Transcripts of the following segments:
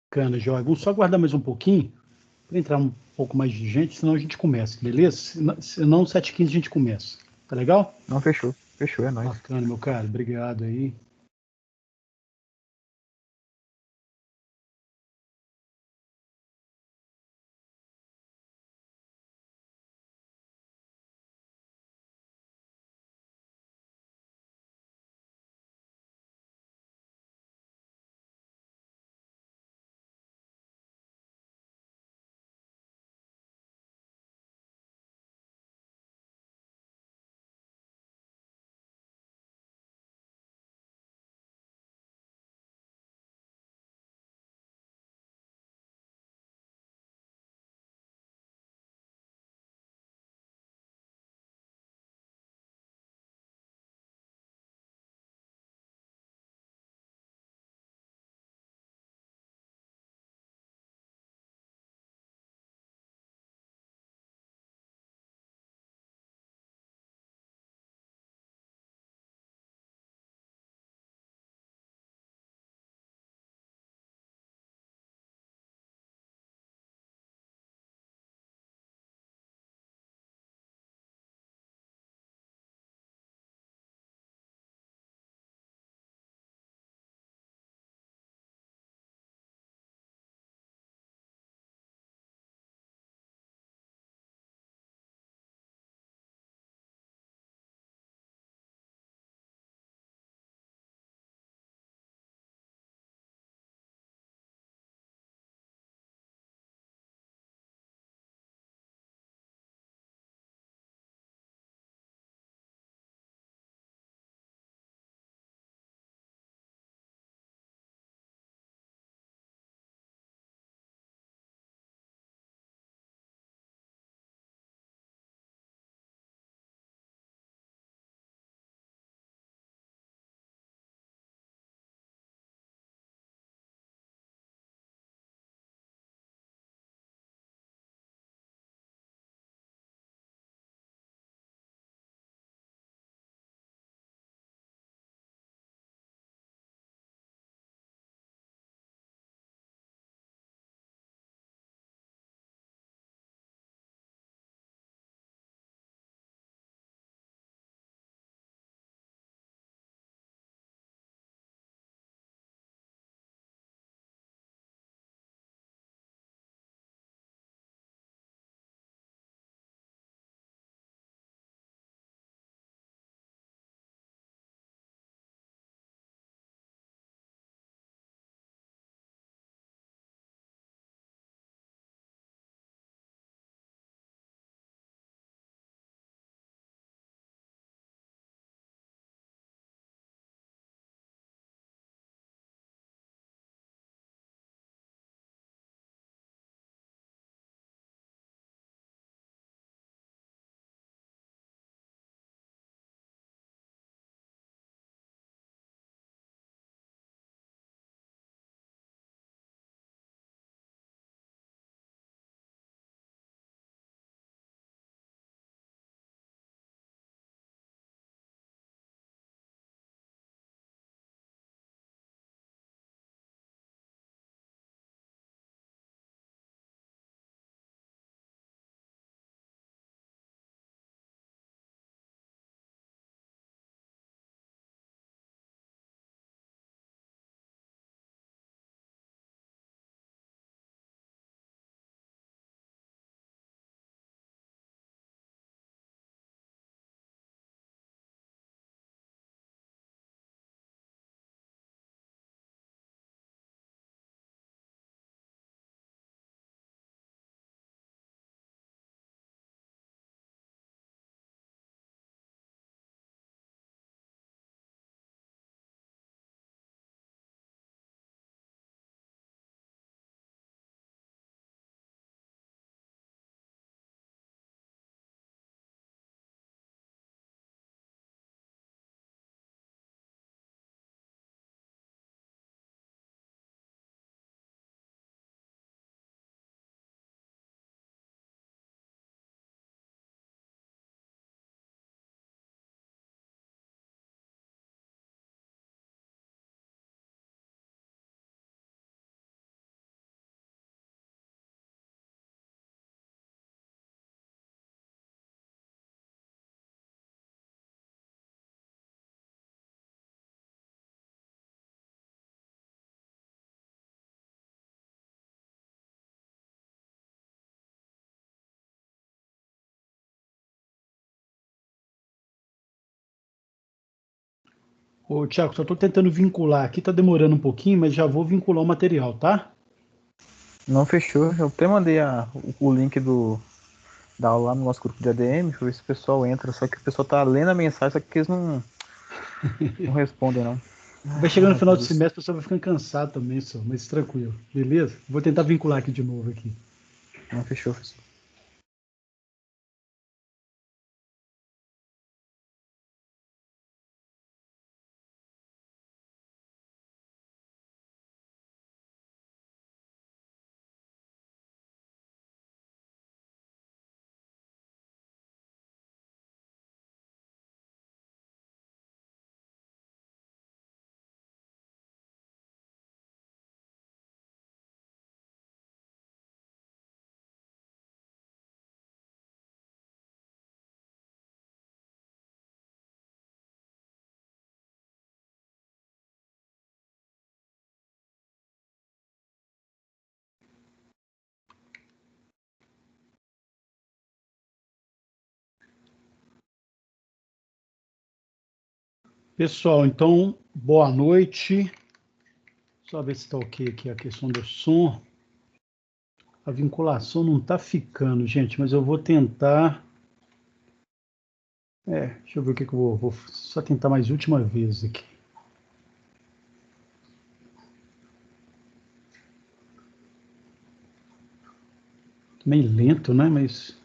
Cana, Jóia. Vamos só aguardar mais um pouquinho para entrar um pouco mais de gente, senão a gente começa, beleza? Senão 7h15 a gente começa. Tá legal? Não, fechou. Fechou, é nóis. Bacana, meu cara. Obrigado aí. Ô, Tiago, só estou tentando vincular aqui, tá demorando um pouquinho, mas já vou vincular o material, tá? Não fechou. Eu até mandei o link da aula lá no nosso grupo de ADM, pra ver se o pessoal entra. Só que o pessoal tá lendo a mensagem, só que eles não respondem, não. Vai chegando no Ai, final do Jesus. semestre, o pessoal vai ficando cansado também, só, mas tranquilo, beleza? Vou tentar vincular aqui de novo aqui. Não fechou, professor. Pessoal, então, boa noite. Só ver se está ok aqui a questão do som. A vinculação não está ficando, gente, mas eu vou tentar. Deixa eu ver o que eu vou só tentar mais última vez aqui. Meio lento, né? Mas.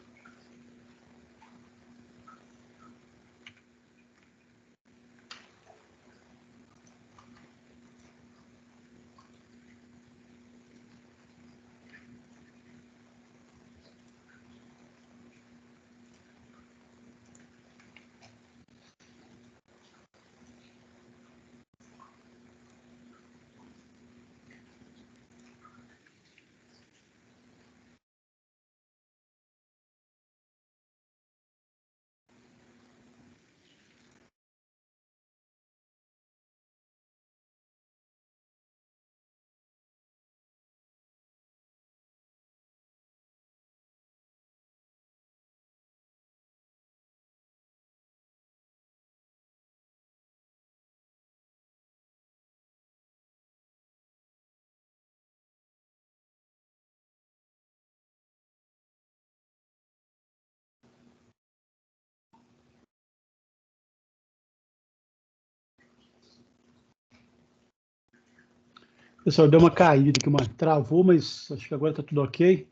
Pessoal, deu uma caída aqui, uma travou, mas acho que agora está tudo ok.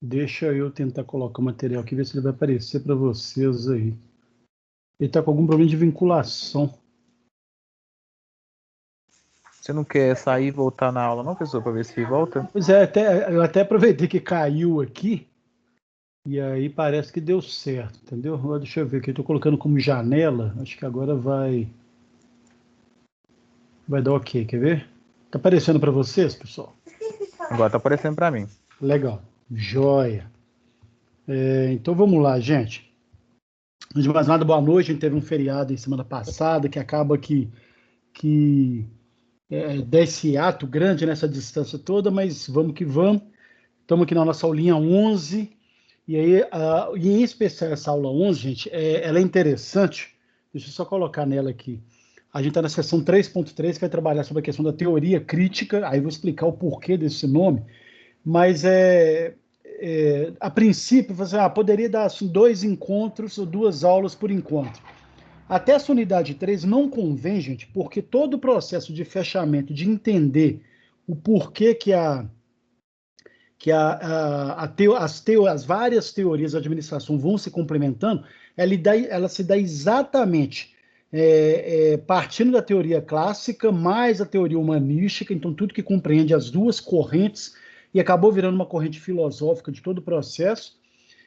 Deixa eu tentar colocar o material aqui, ver se ele vai aparecer para vocês aí. Ele está com algum problema de vinculação. Você não quer sair e voltar na aula, não, professor, para ver se volta? Pois é, eu até aproveitei que caiu aqui, e aí parece que deu certo, entendeu? Agora deixa eu ver aqui, estou colocando como janela, acho que agora vai dar ok, quer ver? Tá aparecendo para vocês, pessoal? Agora tá aparecendo para mim. Legal, joia. Então vamos lá, gente. Antes de mais nada, boa noite. A gente teve um feriado em semana passada que acaba que dá esse ato grande nessa distância toda, mas vamos que vamos. Estamos aqui na nossa aulinha 11, e aí, e em especial essa aula 11, gente, ela é interessante. Deixa eu só colocar nela aqui. A gente está na seção 3.3, que vai trabalhar sobre a questão da teoria crítica, aí eu vou explicar o porquê desse nome, mas a princípio, você poderia dar assim, 2 encontros ou 2 aulas por encontro. Até essa unidade 3 não convém, gente, porque todo o processo de fechamento, de entender o porquê que as várias teorias da administração vão se complementando, ela se dá exatamente partindo da teoria clássica, mais a teoria humanística, então tudo que compreende as duas correntes, e acabou virando uma corrente filosófica de todo o processo.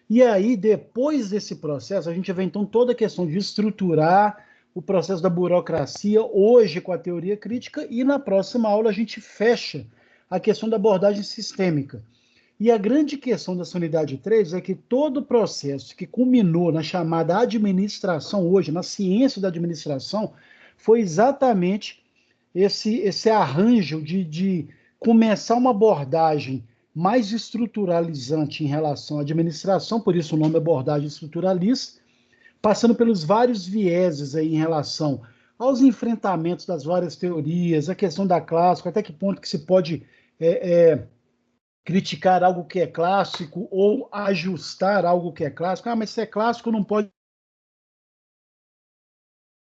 E aí, depois desse processo, a gente vê então toda a questão de estruturar o processo da burocracia, hoje com a teoria crítica, e na próxima aula a gente fecha a questão da abordagem sistêmica. E a grande questão dessa unidade 3 é que todo o processo que culminou na chamada administração hoje, na ciência da administração, foi exatamente esse arranjo de começar uma abordagem mais estruturalizante em relação à administração, por isso o nome é abordagem estruturalista, passando pelos vários vieses aí em relação aos enfrentamentos das várias teorias, a questão da clássica, até que ponto que se pode criticar algo que é clássico ou ajustar algo que é clássico. Ah, mas se é clássico não pode.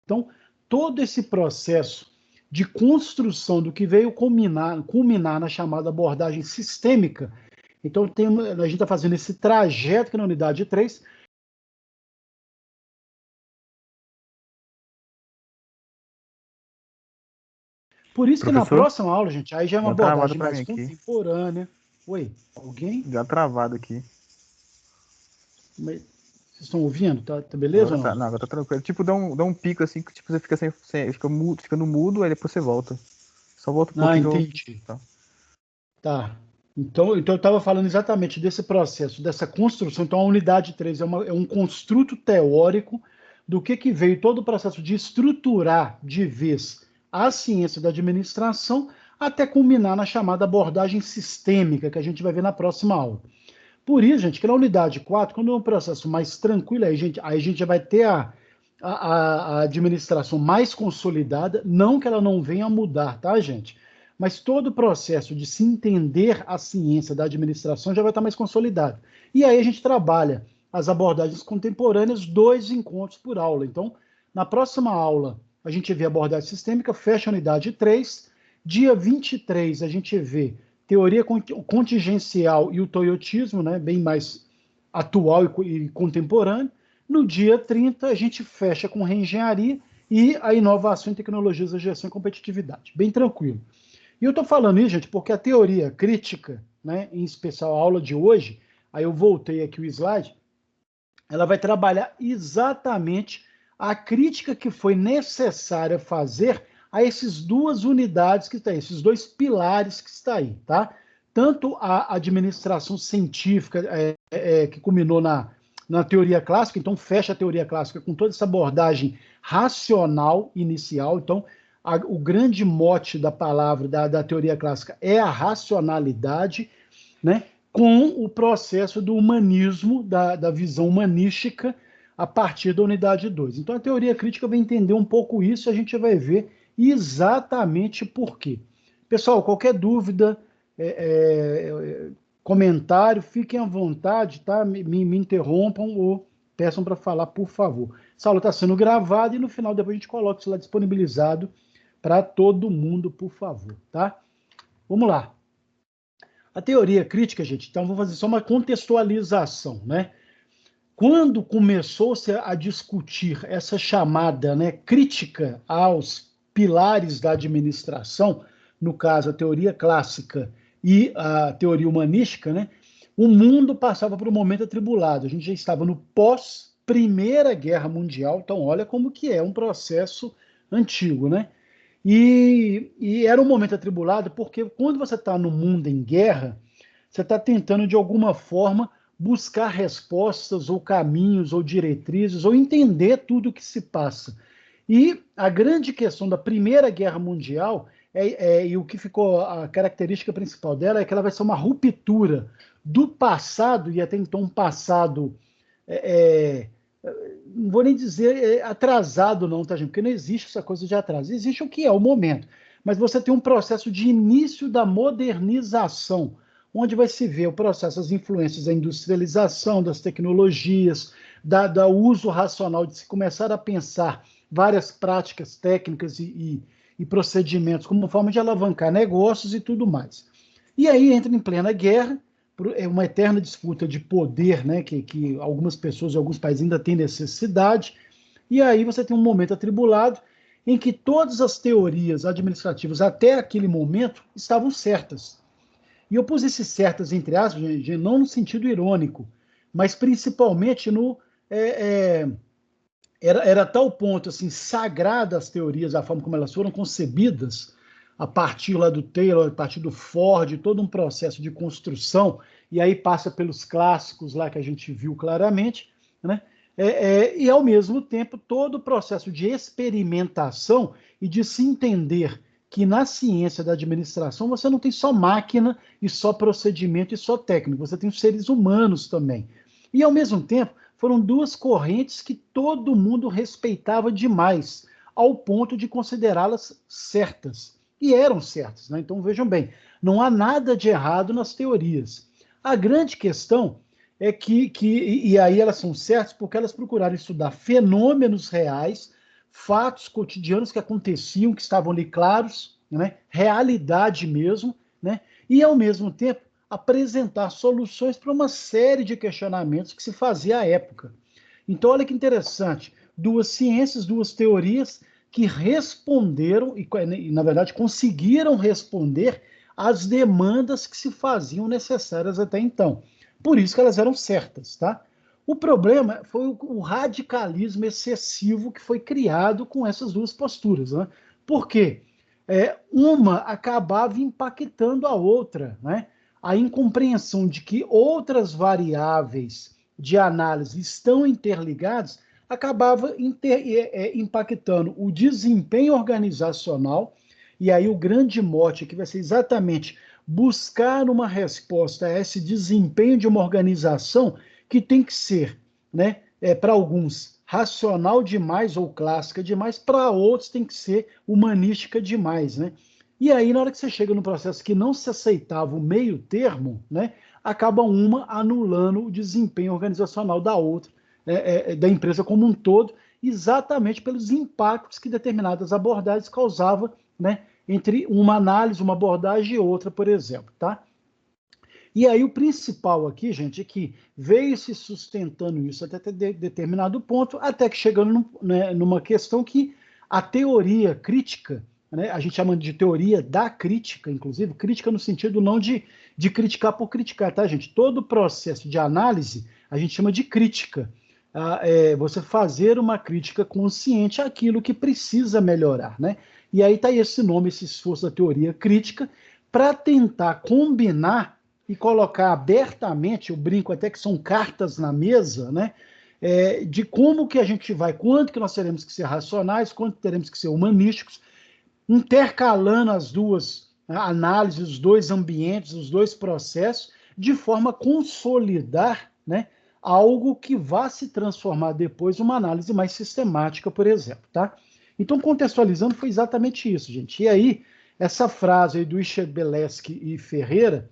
Então, todo esse processo de construção do que veio culminar na chamada abordagem sistêmica. Então, a gente está fazendo esse trajeto aqui na unidade 3. Por isso que na Professor? próxima aula, gente, aí já é uma Já travado abordagem pra mais mim aqui. contemporânea. Oi, alguém? Já travado aqui. Vocês estão ouvindo? Tá beleza Agora ou tá, não? não, agora tá tranquilo. Tipo, dá um pico assim que tipo, você fica ficando mudo, aí depois você volta. Só volta um Ah, pouquinho que eu. entendi. Tá. Tá. Então eu estava falando exatamente desse processo, dessa construção. Então, a unidade 3 é um construto teórico do que veio todo o processo de estruturar de vez a ciência da administração até culminar na chamada abordagem sistêmica, que a gente vai ver na próxima aula. Por isso, gente, que na unidade 4, quando é um processo mais tranquilo, aí a gente já vai ter a administração mais consolidada, não que ela não venha a mudar, tá, gente? Mas todo o processo de se entender a ciência da administração já vai estar mais consolidado. E aí a gente trabalha as abordagens contemporâneas, 2 encontros por aula. Então, na próxima aula, a gente vê a abordagem sistêmica, fecha a unidade 3. Dia 23, a gente vê teoria contingencial e o toyotismo, né, bem mais atual e contemporâneo. No dia 30, a gente fecha com reengenharia e a inovação em tecnologias da gestão e competitividade. Bem tranquilo. E eu estou falando isso, gente, porque a teoria crítica, né, em especial a aula de hoje, aí eu voltei aqui o slide, ela vai trabalhar exatamente a crítica que foi necessária fazer a essas 2 unidades que está aí, esses 2 pilares que está aí, tá? Tanto a administração científica, que culminou na teoria clássica, então fecha a teoria clássica com toda essa abordagem racional inicial. Então, o grande mote da palavra da teoria clássica é a racionalidade, né? Com o processo do humanismo, da visão humanística, a partir da unidade 2. Então, a teoria crítica vai entender um pouco isso e a gente vai ver exatamente por quê. Pessoal, qualquer dúvida, comentário, fiquem à vontade, tá? Me interrompam ou peçam para falar, por favor. Essa aula está sendo gravada e no final depois a gente coloca isso lá disponibilizado para todo mundo, por favor, tá? Vamos lá. A teoria crítica, gente, então vou fazer só uma contextualização, né? Quando começou-se a discutir essa chamada, né, crítica aos pilares da administração, no caso a teoria clássica e a teoria humanística, né, o mundo passava por um momento atribulado. A gente já estava no pós-Primeira Guerra Mundial, então olha como que é um processo antigo, né? E era um momento atribulado porque quando você está no mundo em guerra, você está tentando, de alguma forma, buscar respostas ou caminhos ou diretrizes ou entender tudo o que se passa. E a grande questão da Primeira Guerra Mundial, e o que ficou a característica principal dela, é que ela vai ser uma ruptura do passado, e até então um passado não vou nem dizer atrasado não, tá, gente? Porque não existe essa coisa de atraso. Existe o que é o momento. Mas você tem um processo de início da modernização, onde vai se ver o processo, as influências da industrialização, das tecnologias, da uso racional, de se começar a pensar várias práticas técnicas e procedimentos como forma de alavancar negócios e tudo mais. E aí entra em plena guerra, é uma eterna disputa de poder, né, que algumas pessoas e alguns países ainda têm necessidade, e aí você tem um momento atribulado em que todas as teorias administrativas até aquele momento estavam certas. E eu pus esses certas entre aspas, não no sentido irônico, mas principalmente no... Era tal ponto assim, sagrada as teorias, a forma como elas foram concebidas, a partir lá do Taylor, a partir do Ford, todo um processo de construção, e aí passa pelos clássicos lá que a gente viu claramente, né? E ao mesmo tempo todo o processo de experimentação e de se entender que na ciência da administração você não tem só máquina e só procedimento e só técnico, você tem os seres humanos também. E ao mesmo tempo foram 2 correntes que todo mundo respeitava demais. ao ponto de considerá-las certas. E eram certas, né? Então, vejam bem, não há nada de errado nas teorias. A grande questão é e aí elas são certas porque elas procuraram estudar fenômenos reais, fatos cotidianos que aconteciam, que estavam ali claros, né? Realidade mesmo, né? E, ao mesmo tempo, apresentar soluções para uma série de questionamentos que se fazia à época. Então, olha que interessante, duas ciências, duas teorias que responderam e, na verdade, conseguiram responder às demandas que se faziam necessárias até então. Por isso que elas eram certas, tá? O problema foi o radicalismo excessivo que foi criado com essas duas posturas, né? Por quê? Uma acabava impactando a outra, né? A incompreensão de que outras variáveis de análise estão interligadas acabava impactando o desempenho organizacional, e aí o grande mote aqui vai ser exatamente buscar uma resposta a esse desempenho de uma organização que tem que ser, né, para alguns, racional demais ou clássica demais, para outros tem que ser humanística demais, né? E aí, na hora que você chega no processo que não se aceitava o meio termo, né, acaba uma anulando o desempenho organizacional da outra, da empresa como um todo, exatamente pelos impactos que determinadas abordagens causavam, né, entre uma análise, uma abordagem e outra, por exemplo, tá? E aí o principal aqui, gente, é que veio se sustentando isso até determinado ponto, até que chegando numa questão que a teoria crítica, né, a gente chama de teoria da crítica, inclusive, crítica no sentido não de criticar por criticar, tá, gente? Todo processo de análise a gente chama de crítica. Você fazer uma crítica consciente àquilo que precisa melhorar, né? E aí está esse nome, esse esforço da teoria crítica, para tentar combinar e colocar abertamente, eu brinco até que são cartas na mesa, né? De como que a gente vai, quanto que nós teremos que ser racionais, quanto teremos que ser humanísticos, intercalando as duas análises, os dois ambientes, os dois processos, de forma a consolidar, né, algo que vá se transformar depois numa análise mais sistemática, por exemplo, tá? Então, contextualizando, foi exatamente isso, gente. E aí, essa frase aí do Ischebeleski e Ferreira,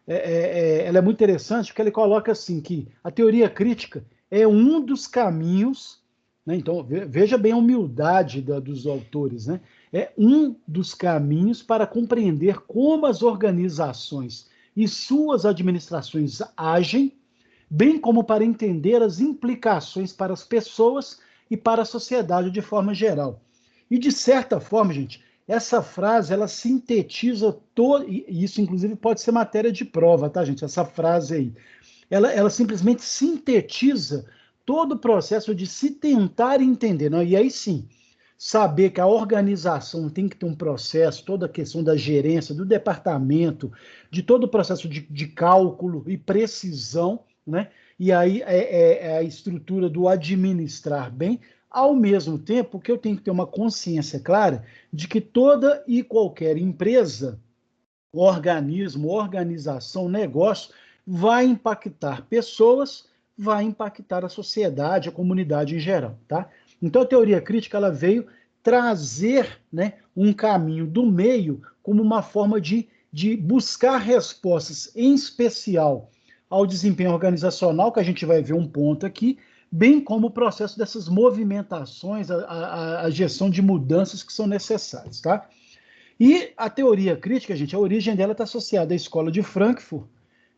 ela é muito interessante, porque ele coloca assim, que a teoria crítica é um dos caminhos, né? Então, veja bem a humildade dos autores, né? É um dos caminhos para compreender como as organizações e suas administrações agem, bem como para entender as implicações para as pessoas e para a sociedade de forma geral. E, de certa forma, gente, essa frase, ela sintetiza todo, e isso, inclusive, pode ser matéria de prova, tá, gente? Essa frase aí. Ela simplesmente sintetiza todo o processo de se tentar entender, não? E aí sim, saber que a organização tem que ter um processo, toda a questão da gerência, do departamento, de todo o processo de cálculo e precisão, né? E aí é a estrutura do administrar bem, ao mesmo tempo que eu tenho que ter uma consciência clara de que toda e qualquer empresa, organismo, organização, negócio, vai impactar pessoas, vai impactar a sociedade, a comunidade em geral, tá? Então a teoria crítica ela veio trazer, né, um caminho do meio como uma forma de buscar respostas, em especial ao desempenho organizacional, que a gente vai ver um ponto aqui, bem como o processo dessas movimentações, a gestão de mudanças que são necessárias, tá? E a teoria crítica, gente, a origem dela está associada à escola de Frankfurt,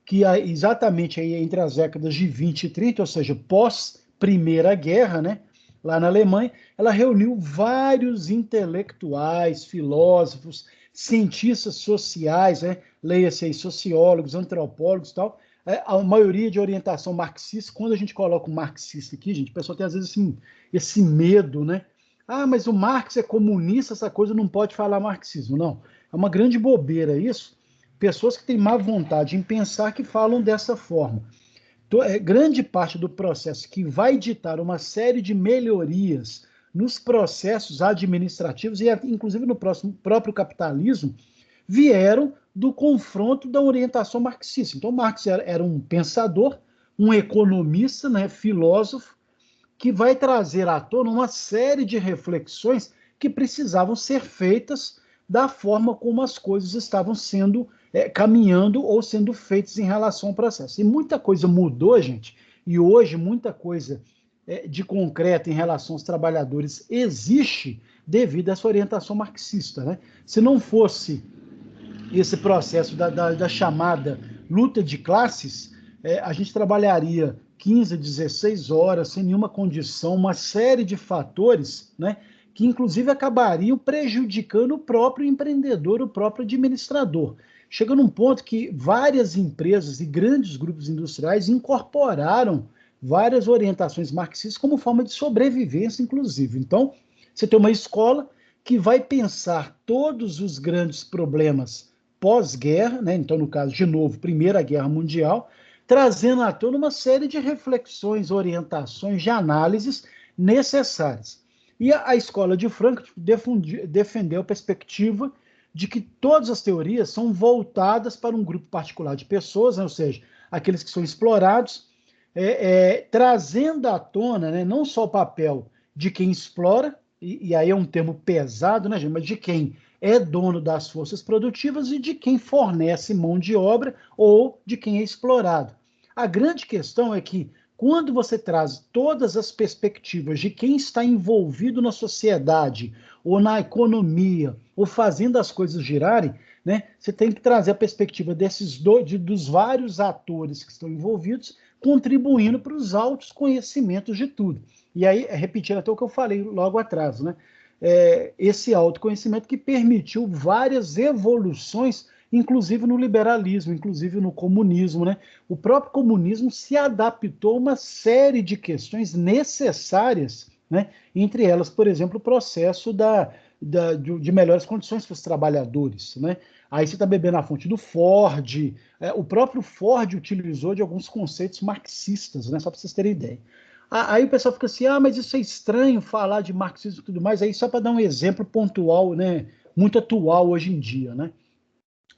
que exatamente aí entre as décadas de 20 e 30, ou seja, pós-Primeira Guerra, né, lá na Alemanha, ela reuniu vários intelectuais, filósofos, cientistas sociais, né, leia-se aí sociólogos, antropólogos e tal, a maioria de orientação marxista. Quando a gente coloca um marxista aqui, gente, o pessoal tem às vezes assim, esse medo, né? Ah, mas o Marx é comunista, essa coisa não pode falar marxismo. Não, é uma grande bobeira isso. Pessoas que têm má vontade em pensar que falam dessa forma. Então, grande parte do processo que vai ditar uma série de melhorias nos processos administrativos e inclusive no próprio capitalismo vieram do confronto da orientação marxista. Então, Marx era um pensador, um economista, né, filósofo, que vai trazer à tona uma série de reflexões que precisavam ser feitas da forma como as coisas estavam sendo caminhando ou sendo feitas em relação ao processo. E muita coisa mudou, gente, e hoje muita coisa de concreto em relação aos trabalhadores existe devido a essa orientação marxista, né? Se não fosse esse processo da chamada luta de classes, a gente trabalharia 15, 16 horas, sem nenhuma condição, uma série de fatores, né, que inclusive acabariam prejudicando o próprio empreendedor, o próprio administrador. Chega num ponto que várias empresas e grandes grupos industriais incorporaram várias orientações marxistas como forma de sobrevivência, inclusive. Então, você tem uma escola que vai pensar todos os grandes problemas pós-guerra, né? Então, no caso, de novo, Primeira Guerra Mundial, trazendo à tona uma série de reflexões, orientações, de análises necessárias. E a escola de Frankfurt defendeu a perspectiva de que todas as teorias são voltadas para um grupo particular de pessoas, né? Ou seja, aqueles que são explorados, trazendo à tona, né, não só o papel de quem explora, e aí é um termo pesado, né, gente, mas de quem é dono das forças produtivas e de quem fornece mão de obra ou de quem é explorado. A grande questão é que, quando você traz todas as perspectivas de quem está envolvido na sociedade, ou na economia, ou fazendo as coisas girarem, né, você tem que trazer a perspectiva dos vários atores que estão envolvidos, contribuindo para os altos conhecimentos de tudo. E aí, repetindo até o que eu falei logo atrás, né? Esse autoconhecimento que permitiu várias evoluções, inclusive no liberalismo, inclusive no comunismo, né? O próprio comunismo se adaptou a uma série de questões necessárias, né? Entre elas, por exemplo, o processo de melhores condições para os trabalhadores, né? Aí você está bebendo a fonte do Ford, o próprio Ford utilizou de alguns conceitos marxistas, né? Só para vocês terem ideia. Aí o pessoal fica assim, mas isso é estranho falar de marxismo e tudo mais, aí só para dar um exemplo pontual, né, muito atual hoje em dia, né?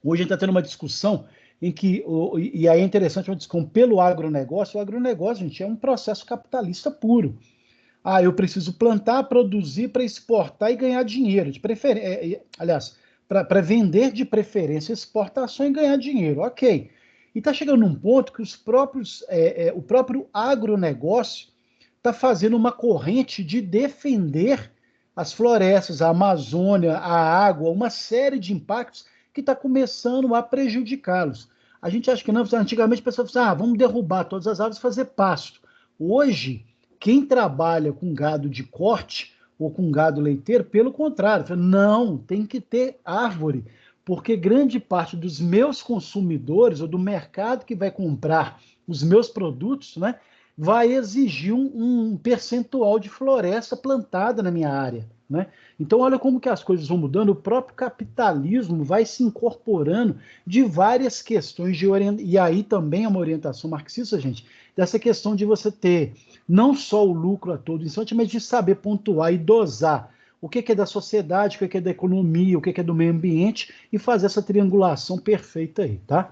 Hoje a gente está tendo uma discussão em que, e aí é interessante uma discussão pelo agronegócio. O agronegócio, gente, é um processo capitalista puro. Eu preciso plantar, produzir para exportar e ganhar dinheiro, de preferência, aliás, para vender de preferência exportação e ganhar dinheiro, ok. E está chegando num ponto que o próprio agronegócio está fazendo uma corrente de defender as florestas, a Amazônia, a água, uma série de impactos que está começando a prejudicá-los. A gente acha que não, antigamente a pessoa falava, vamos derrubar todas as árvores e fazer pasto. Hoje, quem trabalha com gado de corte ou com gado leiteiro, pelo contrário, fala, não, tem que ter árvore, porque grande parte dos meus consumidores ou do mercado que vai comprar os meus produtos, né, vai exigir um percentual de floresta plantada na minha área, né? Então, olha como que as coisas vão mudando, o próprio capitalismo vai se incorporando de várias questões e aí também é uma orientação marxista, gente, dessa questão de você ter não só o lucro a todo instante, mas de saber pontuar e dosar o que é da sociedade, o que é da economia, o que é do meio ambiente e fazer essa triangulação perfeita aí, tá?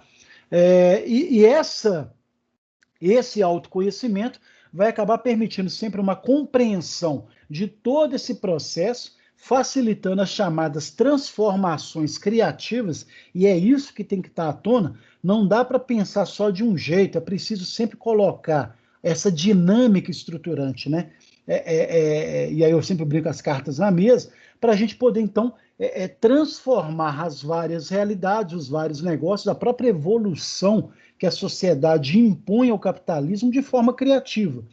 Esse autoconhecimento vai acabar permitindo sempre uma compreensão de todo esse processo, facilitando as chamadas transformações criativas, e é isso que tem que estar à tona. Não dá para pensar só de um jeito, é preciso sempre colocar essa dinâmica estruturante, né? E aí eu sempre brinco as cartas na mesa, para a gente poder, então, transformar as várias realidades, os vários negócios, a própria evolução que a sociedade impõe ao capitalismo de forma criativa.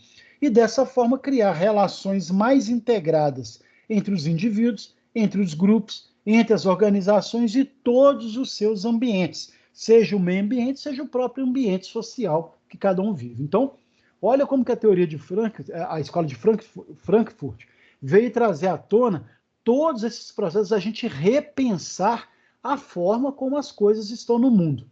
E dessa forma criar relações mais integradas entre os indivíduos, entre os grupos, entre as organizações e todos os seus ambientes, seja o meio ambiente, seja o próprio ambiente social que cada um vive. Então, olha como que a teoria de a escola de Frankfurt veio trazer à tona todos esses processos, a gente repensar a forma como as coisas estão no mundo.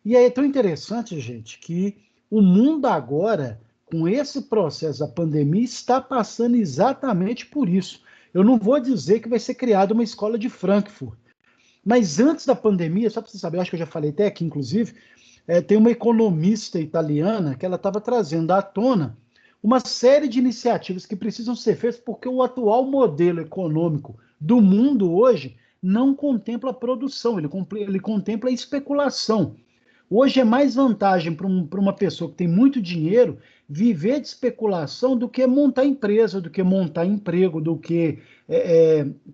E aí é tão interessante, gente, que o mundo agora, com esse processo da pandemia, está passando exatamente por isso. Eu não vou dizer que vai ser criada uma escola de Frankfurt, mas antes da pandemia, só para você saber, acho que eu já falei até aqui, inclusive, tem uma economista italiana que ela estava trazendo à tona uma série de iniciativas que precisam ser feitas porque o atual modelo econômico do mundo hoje não contempla a produção, ele contempla a especulação. Hoje é mais vantagem para uma pessoa que tem muito dinheiro viver de especulação do que montar empresa, do que montar emprego, do que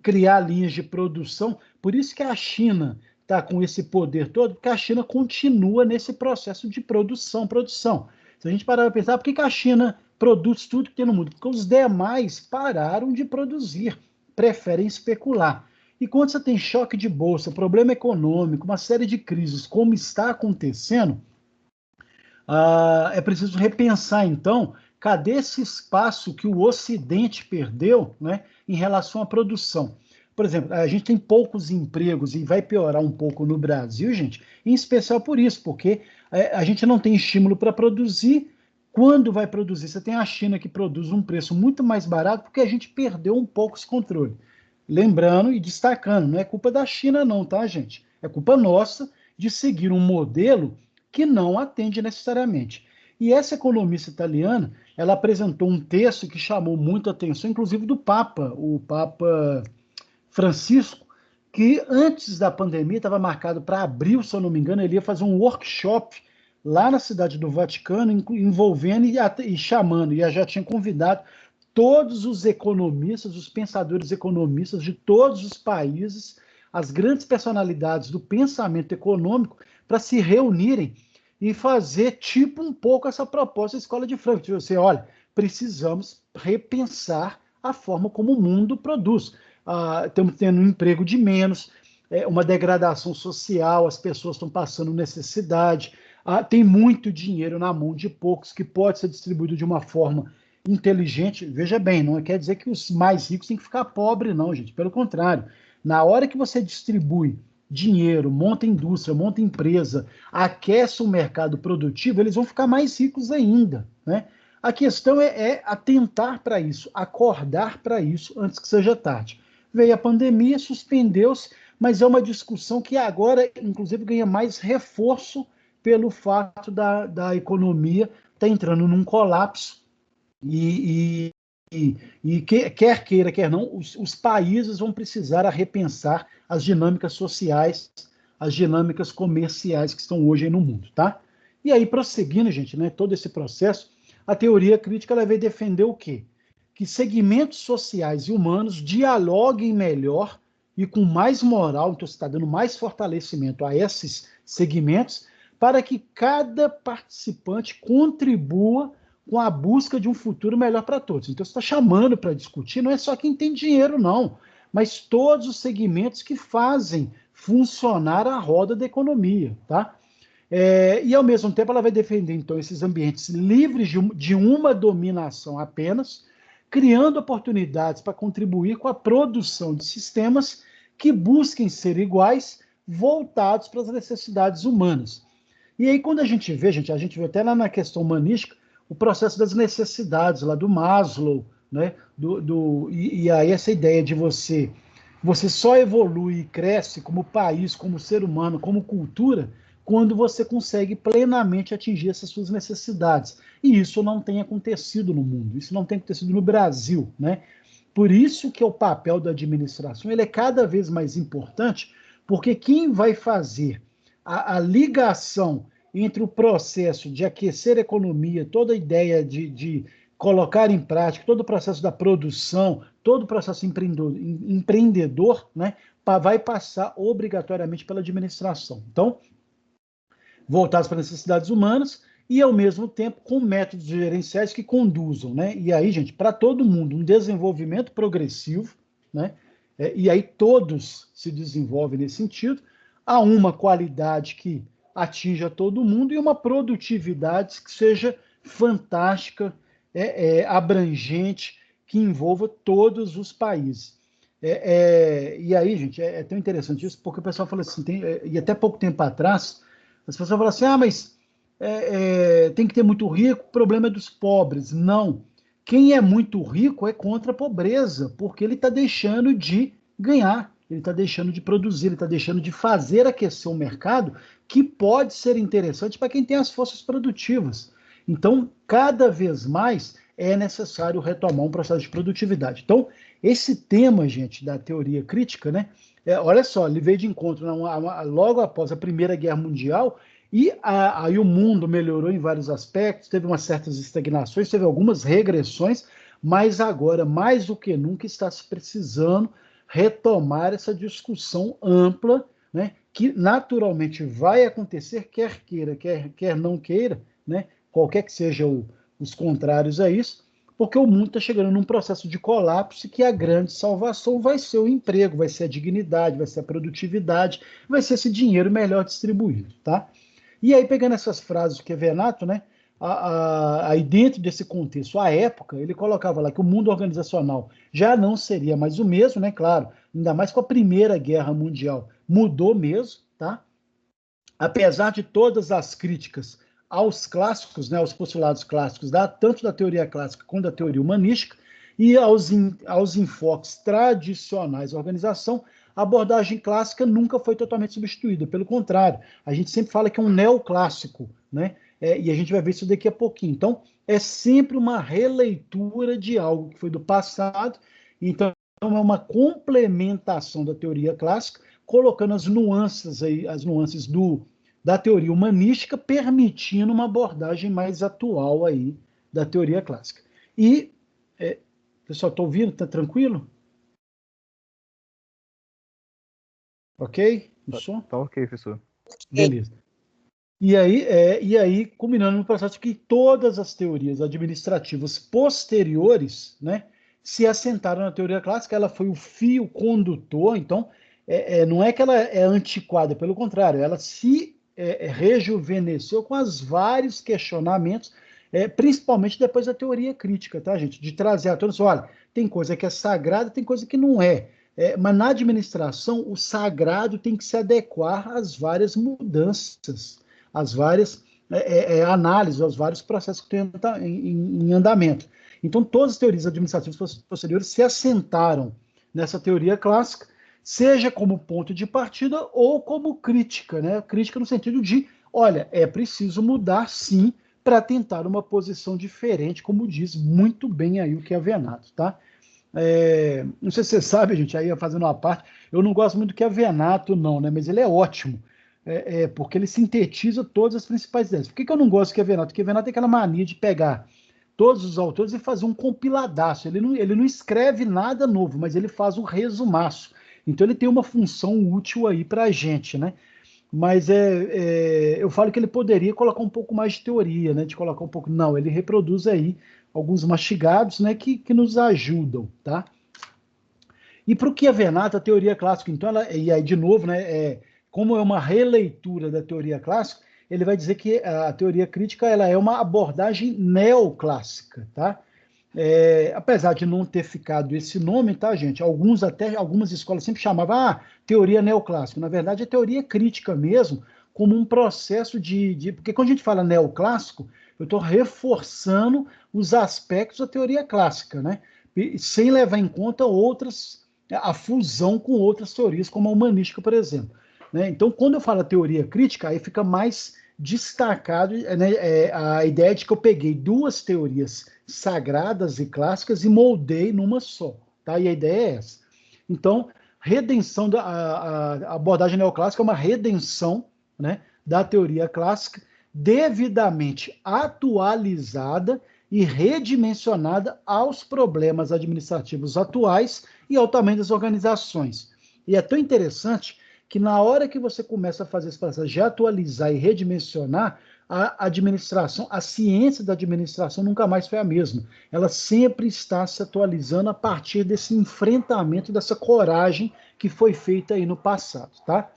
criar linhas de produção. Por isso que a China está com esse poder todo, porque a China continua nesse processo de produção. Se a gente parar para pensar, por que a China produz tudo que tem no mundo? Porque os demais pararam de produzir, preferem especular. E quando você tem choque de bolsa, problema econômico, uma série de crises, como está acontecendo, é preciso repensar, então, cadê esse espaço que o Ocidente perdeu, né, em relação à produção? Por exemplo, a gente tem poucos empregos e vai piorar um pouco no Brasil, gente, em especial por isso, porque a gente não tem estímulo para produzir. Quando vai produzir? Você tem a China que produz um preço muito mais barato porque a gente perdeu um pouco esse controle. Lembrando e destacando, não é culpa da China não, tá, gente? É culpa nossa de seguir um modelo que não atende necessariamente. E essa economista italiana, ela apresentou um texto que chamou muito a atenção, inclusive do Papa, o Papa Francisco, que antes da pandemia estava marcado para abril, se eu não me engano, ele ia fazer um workshop lá na cidade do Vaticano, envolvendo e chamando, e já tinha convidado todos os economistas, os pensadores economistas de todos os países, as grandes personalidades do pensamento econômico, para se reunirem e fazer tipo um pouco essa proposta da Escola de Frankfurt. Você, olha, precisamos repensar a forma como o mundo produz. Estamos tendo um emprego de menos, uma degradação social, as pessoas estão passando necessidade, tem muito dinheiro na mão de poucos que pode ser distribuído de uma forma inteligente. Veja bem, não quer dizer que os mais ricos têm que ficar pobres, não, gente. Pelo contrário, na hora que você distribui dinheiro, monta indústria, monta empresa, aquece o mercado produtivo, eles vão ficar mais ricos ainda, né? A questão é atentar para isso, acordar para isso antes que seja tarde. Veio a pandemia, suspendeu-se, mas é uma discussão que agora, inclusive, ganha mais reforço pelo fato da economia estar entrando num colapso e quer queira, quer não, os países vão precisar repensar as dinâmicas sociais, as dinâmicas comerciais que estão hoje aí no mundo, tá? E aí, prosseguindo, gente, né, todo esse processo, a teoria crítica ela vai defender o quê? Que segmentos sociais e humanos dialoguem melhor e com mais moral, então você está dando mais fortalecimento a esses segmentos, para que cada participante contribua com a busca de um futuro melhor para todos. Então, você está chamando para discutir, não é só quem tem dinheiro, não, mas todos os segmentos que fazem funcionar a roda da economia, tá? E, ao mesmo tempo, ela vai defender, então, esses ambientes livres de uma dominação apenas, criando oportunidades para contribuir com a produção de sistemas que busquem ser iguais, voltados para as necessidades humanas. E aí, quando a gente vê até lá na questão humanística, o processo das necessidades lá do Maslow, né? E aí essa ideia de você só evolui e cresce como país, como ser humano, como cultura, quando você consegue plenamente atingir essas suas necessidades. E isso não tem acontecido no mundo, isso não tem acontecido no Brasil, né? Por isso que o papel da administração ele é cada vez mais importante, porque quem vai fazer a ligação entre o processo de aquecer a economia, toda a ideia de colocar em prática, todo o processo da produção, todo o processo empreendedor, né, vai passar obrigatoriamente pela administração. Então, voltados para as necessidades humanas e, ao mesmo tempo, com métodos gerenciais que conduzam, né? E aí, gente, para todo mundo, um desenvolvimento progressivo, né? E aí todos se desenvolvem nesse sentido, há uma qualidade que atinja todo mundo e uma produtividade que seja fantástica, abrangente, que envolva todos os países. E aí, gente, é tão interessante isso, porque o pessoal fala assim, e até pouco tempo atrás, as pessoas falam assim, mas tem que ter muito rico, o problema é dos pobres. Não. Quem é muito rico é contra a pobreza, porque ele está deixando de ganhar, ele está deixando de produzir, ele está deixando de fazer aquecer o mercado, que pode ser interessante para quem tem as forças produtivas. Então, cada vez mais, é necessário retomar um processo de produtividade. Então, esse tema, gente, da teoria crítica, né? Olha só, ele veio de encontro logo após a Primeira Guerra Mundial, e aí o mundo melhorou em vários aspectos, teve umas certas estagnações, teve algumas regressões, mas agora, mais do que nunca, está se precisando retomar essa discussão ampla, né, que naturalmente vai acontecer, quer queira, quer não queira, né, qualquer que sejam os contrários a isso, porque o mundo está chegando num processo de colapso, que a grande salvação vai ser o emprego, vai ser a dignidade, vai ser a produtividade, vai ser esse dinheiro melhor distribuído, tá? E aí, pegando essas frases do Kevenato, né, aí dentro desse contexto, à época, ele colocava lá que o mundo organizacional já não seria mais o mesmo, né, claro, ainda mais com a Primeira Guerra Mundial, mudou mesmo, tá? Apesar de todas as críticas aos clássicos, né, aos postulados clássicos, tanto da teoria clássica quanto da teoria humanística, e aos enfoques tradicionais da organização, a abordagem clássica nunca foi totalmente substituída. Pelo contrário, a gente sempre fala que é um neoclássico, né? E a gente vai ver isso daqui a pouquinho. Então, é sempre uma releitura de algo que foi do passado, então é uma complementação da teoria clássica, colocando as nuances da teoria humanística, permitindo uma abordagem mais atual aí da teoria clássica. E, pessoal, estou ouvindo? Está tranquilo? Ok? O som? Tá ok, professor. Beleza. E aí, culminando no processo que todas as teorias administrativas posteriores, né, se assentaram na teoria clássica, ela foi o fio condutor, então, não é que ela é antiquada, pelo contrário, ela se rejuvenesceu com os vários questionamentos, principalmente depois da teoria crítica, tá, gente? De trazer a tona, olha, tem coisa que é sagrada, tem coisa que não é. Mas na administração, o sagrado tem que se adequar às várias mudanças, às várias análises, aos vários processos que estão em andamento. Então, todas as teorias administrativas posteriores se assentaram nessa teoria clássica, seja como ponto de partida ou como crítica, né? Crítica no sentido de, olha, é preciso mudar sim para tentar uma posição diferente, como diz muito bem aí o Kevenato, tá? Não sei se você sabe, gente, aí fazendo uma parte, eu não gosto muito do Kevenato, não, né? Mas ele é ótimo, porque ele sintetiza todas as principais ideias. Por que eu não gosto do Kevenato? O Kevenato tem aquela mania de pegar todos os autores e fazer um compiladaço. Ele não escreve nada novo, mas ele faz um resumaço. Então ele tem uma função útil aí para a gente, né? Mas eu falo que ele poderia colocar um pouco mais de teoria, né? De colocar um pouco. Não, ele reproduz aí alguns mastigados, né? Que nos ajudam, tá? E para o Kevenato, a teoria clássica, então, e aí de novo, né? Como é uma releitura da teoria clássica, ele vai dizer que a teoria crítica ela é uma abordagem neoclássica, tá? Apesar de não ter ficado esse nome, tá, gente? Algumas escolas sempre chamavam teoria neoclássica. Na verdade, é teoria crítica mesmo, como um processo porque quando a gente fala neoclássico, eu estou reforçando os aspectos da teoria clássica, né? Sem levar em conta a fusão com outras teorias, como a humanística, por exemplo. Né? Então, quando eu falo teoria crítica, aí fica mais destacado, né, a ideia de que eu peguei duas teorias sagradas e clássicas e moldei numa só, tá? E a ideia é essa. Então, a abordagem neoclássica é uma redenção, né, da teoria clássica, devidamente atualizada e redimensionada aos problemas administrativos atuais e ao tamanho das organizações. E é tão interessante que na hora que você começa a fazer esse processo de atualizar e redimensionar, a administração, a ciência da administração nunca mais foi a mesma. Ela sempre está se atualizando a partir desse enfrentamento, dessa coragem que foi feita aí no passado, tá?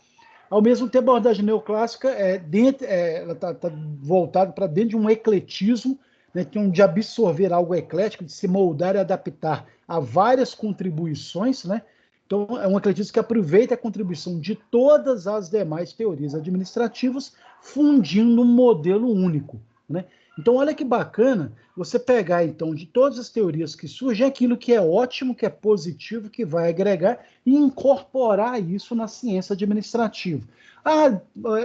Ao mesmo tempo, a abordagem neoclássica ela está voltada para dentro de um ecletismo, né, de absorver algo eclético, de se moldar e adaptar a várias contribuições, né? Então, é um ecletismo que aproveita a contribuição de todas as demais teorias administrativas, fundindo um modelo único, né? Então, olha que bacana você pegar, então, de todas as teorias que surgem, aquilo que é ótimo, que é positivo, que vai agregar e incorporar isso na ciência administrativa.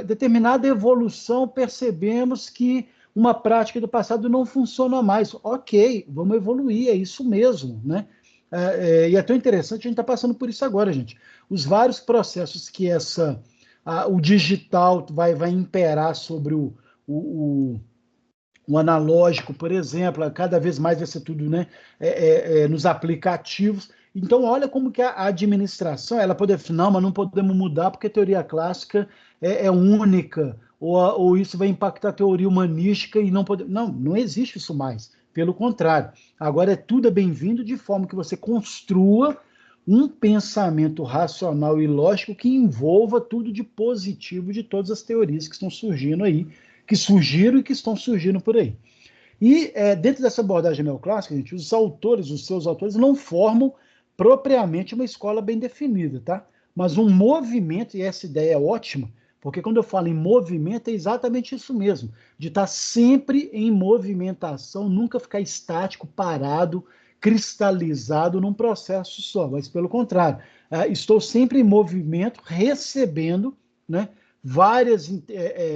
Determinada evolução, percebemos que uma prática do passado não funciona mais. Ok, vamos evoluir, é isso mesmo, né? E é tão interessante, a gente está passando por isso agora, gente. Os vários processos que o digital vai imperar sobre o analógico, por exemplo, cada vez mais vai ser tudo, né, nos aplicativos. Então, olha como que a administração, ela pode falar, não, mas não podemos mudar porque a teoria clássica é única, ou isso vai impactar a teoria humanística e não pode. Não, não existe isso mais. Pelo contrário, agora tudo é bem-vindo de forma que você construa um pensamento racional e lógico que envolva tudo de positivo de todas as teorias que estão surgindo aí, que surgiram e que estão surgindo por aí. E dentro dessa abordagem neoclássica, gente, os seus autores, não formam propriamente uma escola bem definida, tá? Mas um movimento, e essa ideia é ótima, porque quando eu falo em movimento, é exatamente isso mesmo, de estar sempre em movimentação, nunca ficar estático, parado, cristalizado num processo só, mas pelo contrário, estou sempre em movimento, recebendo, né, várias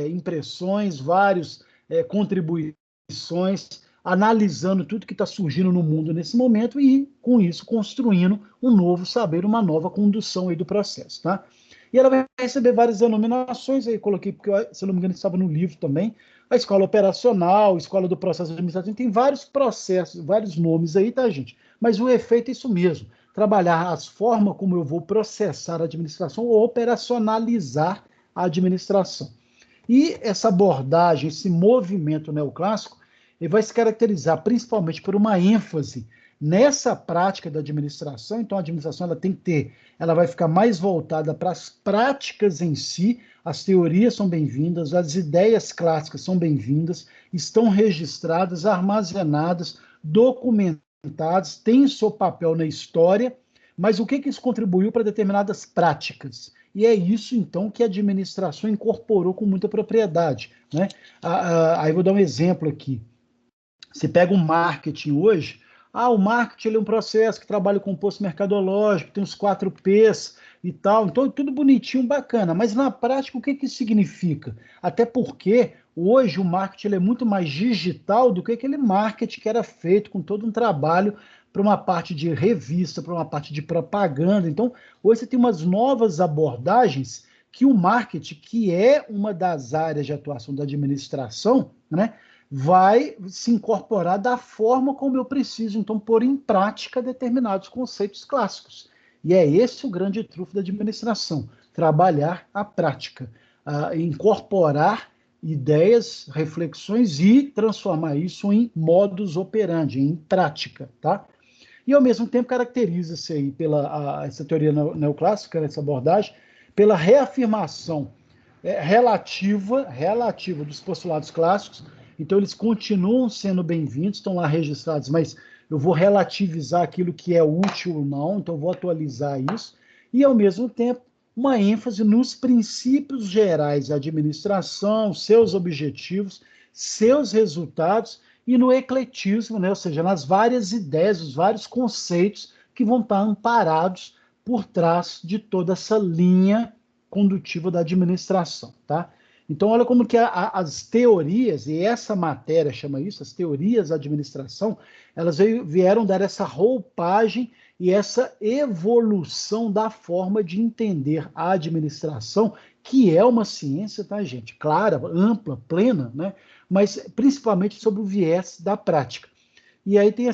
impressões, várias contribuições, analisando tudo que está surgindo no mundo nesse momento e, com isso, construindo um novo saber, uma nova condução aí do processo, tá? E ela vai receber várias denominações, aí coloquei, porque, se eu não me engano, estava no livro também, a escola operacional, escola do processo administrativo, tem vários processos, vários nomes aí, tá, gente? Mas o efeito é isso mesmo, trabalhar as formas como eu vou processar a administração ou operacionalizar a administração. E essa abordagem, esse movimento neoclássico, ele vai se caracterizar principalmente por uma ênfase nessa prática da administração. Então, a administração ela vai ficar mais voltada para as práticas em si. As teorias são bem-vindas, as ideias clássicas são bem-vindas, estão registradas, armazenadas, documentadas, têm seu papel na história, mas o que isso contribuiu para determinadas práticas? E é isso, então, que a administração incorporou com muita propriedade, né? Aí vou dar um exemplo aqui. Você pega o marketing hoje, o marketing ele é um processo que trabalha com composto mercadológico, tem os 4 P's e tal, então é tudo bonitinho, bacana, mas na prática o que isso significa? Até porque hoje o marketing ele é muito mais digital do que aquele marketing que era feito com todo um trabalho para uma parte de revista, para uma parte de propaganda. Então, hoje você tem umas novas abordagens que o marketing, que é uma das áreas de atuação da administração, né, vai se incorporar da forma como eu preciso, então, pôr em prática determinados conceitos clássicos. E é esse o grande trunfo da administração, trabalhar a prática, incorporar ideias, reflexões e transformar isso em modus operandi, em prática, tá? E, ao mesmo tempo, caracteriza-se aí essa teoria neoclássica, essa abordagem, pela reafirmação relativa dos postulados clássicos. Então, eles continuam sendo bem-vindos, estão lá registrados, mas eu vou relativizar aquilo que é útil ou não, então eu vou atualizar isso. E, ao mesmo tempo, uma ênfase nos princípios gerais da administração, seus objetivos, seus resultados, e no ecletismo, né? Ou seja, nas várias ideias, os vários conceitos que vão estar amparados por trás de toda essa linha condutiva da administração, tá? Então, olha como que as teorias, e essa matéria chama isso, as teorias da administração, elas vieram dar essa roupagem e essa evolução da forma de entender a administração, que é uma ciência, tá, gente? Clara, ampla, plena, né? Mas principalmente sobre o viés da prática. E aí tem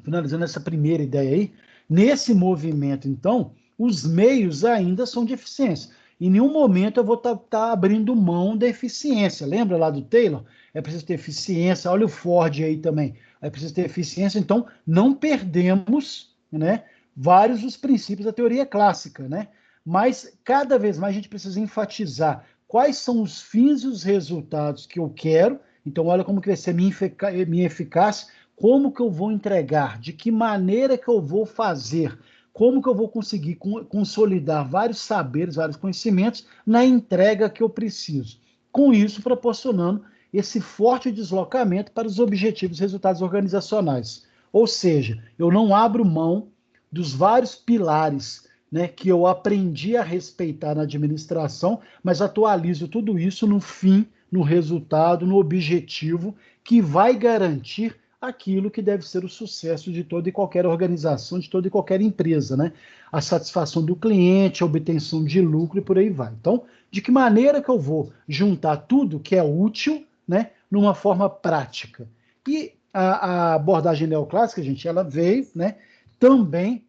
finalizando essa primeira ideia aí, nesse movimento, então, os meios ainda são de eficiência. Em nenhum momento eu vou estar abrindo mão da eficiência. Lembra lá do Taylor? É preciso ter eficiência. Olha o Ford aí também. É preciso ter eficiência. Então, não perdemos, né, vários dos princípios da teoria clássica, né? Mas, cada vez mais, a gente precisa enfatizar quais são os fins e os resultados que eu quero. Então, olha como que vai ser minha eficácia, como que eu vou entregar, de que maneira que eu vou fazer, como que eu vou conseguir consolidar vários saberes, vários conhecimentos na entrega que eu preciso. Com isso, proporcionando esse forte deslocamento para os objetivos e resultados organizacionais. Ou seja, eu não abro mão dos vários pilares né, que eu aprendi a respeitar na administração, mas atualizo tudo isso no fim, no resultado, no objetivo que vai garantir aquilo que deve ser o sucesso de toda e qualquer organização, de toda e qualquer empresa, né? A satisfação do cliente, a obtenção de lucro e por aí vai. Então, de que maneira que eu vou juntar tudo que é útil, né, numa forma prática? E a abordagem neoclássica, gente, ela veio, né, também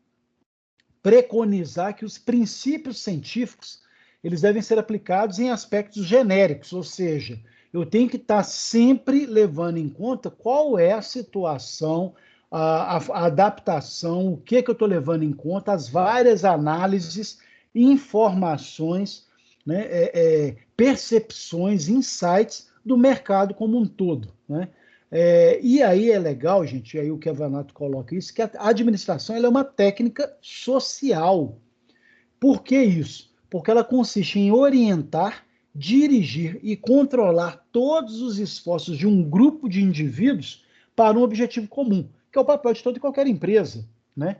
preconizar que os princípios científicos eles devem ser aplicados em aspectos genéricos, ou seja, eu tenho que estar sempre levando em conta qual é a situação, a adaptação, o que eu estou levando em conta, as várias análises, informações, né, percepções, insights do mercado como um todo, né? E aí é legal, gente, aí o que a Vanato coloca isso, que a administração ela é uma técnica social. Por que isso? Porque ela consiste em orientar, dirigir e controlar todos os esforços de um grupo de indivíduos para um objetivo comum, que é o papel de toda e qualquer empresa, né?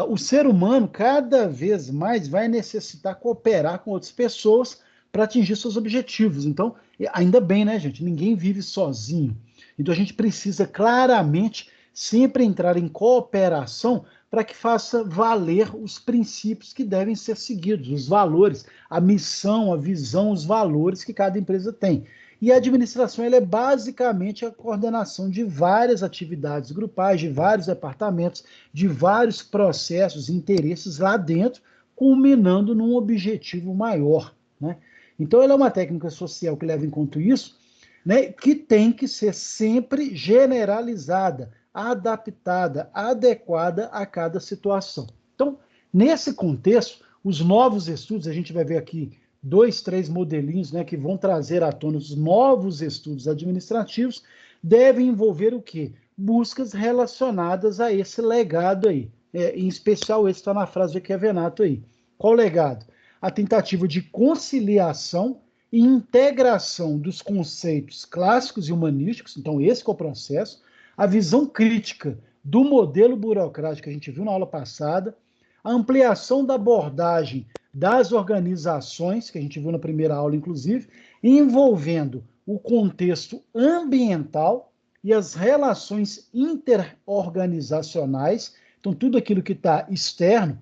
O ser humano cada vez mais vai necessitar cooperar com outras pessoas para atingir seus objetivos. Então, ainda bem, né, gente? Ninguém vive sozinho. Então, a gente precisa claramente sempre entrar em cooperação para que faça valer os princípios que devem ser seguidos, os valores, a missão, a visão, os valores que cada empresa tem. E a administração ela é basicamente a coordenação de várias atividades grupais, de vários departamentos, de vários processos, interesses lá dentro, culminando num objetivo maior, né? Então, ela é uma técnica social que leva em conta isso, né, que tem que ser sempre generalizada, adaptada, adequada a cada situação. Então, nesse contexto, os novos estudos, a gente vai ver aqui 2, 3 modelinhos, né, que vão trazer à tona os novos estudos administrativos, devem envolver o quê? Buscas relacionadas a esse legado aí. Em especial, esse está na frase que é Venato aí. Qual legado? A tentativa de conciliação e integração dos conceitos clássicos e humanísticos, então esse é o processo, a visão crítica do modelo burocrático que a gente viu na aula passada, a ampliação da abordagem das organizações, que a gente viu na primeira aula, inclusive, envolvendo o contexto ambiental e as relações interorganizacionais, então tudo aquilo que está externo,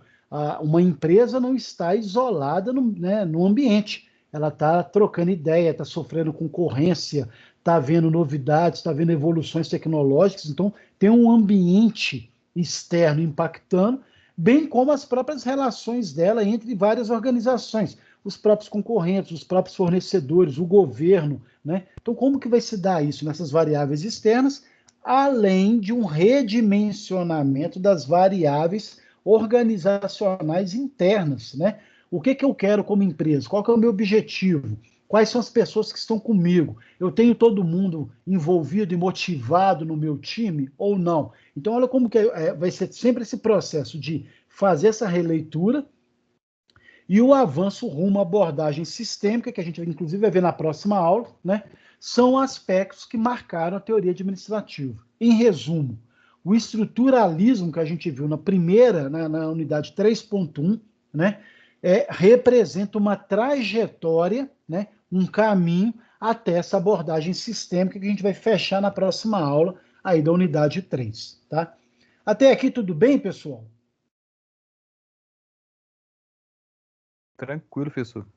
uma empresa não está isolada no ambiente, ela está trocando ideia, está sofrendo concorrência, está vendo novidades, está vendo evoluções tecnológicas, então tem um ambiente externo impactando, bem como as próprias relações dela entre várias organizações, os próprios concorrentes, os próprios fornecedores, o governo, né? Então, como que vai se dar isso nessas variáveis externas, além de um redimensionamento das variáveis organizacionais internas, né? O que eu quero como empresa? Qual que é o meu objetivo? Quais são as pessoas que estão comigo? Eu tenho todo mundo envolvido e motivado no meu time ou não? Então, olha como que vai ser sempre esse processo de fazer essa releitura e o avanço rumo à abordagem sistêmica, que a gente inclusive vai ver na próxima aula, né? São aspectos que marcaram a teoria administrativa. Em resumo, o estruturalismo que a gente viu na primeira, na unidade 3.1, né? Representa uma trajetória, né, um caminho até essa abordagem sistêmica que a gente vai fechar na próxima aula aí da unidade 3, tá? Até aqui tudo bem, pessoal? Tranquilo, professor.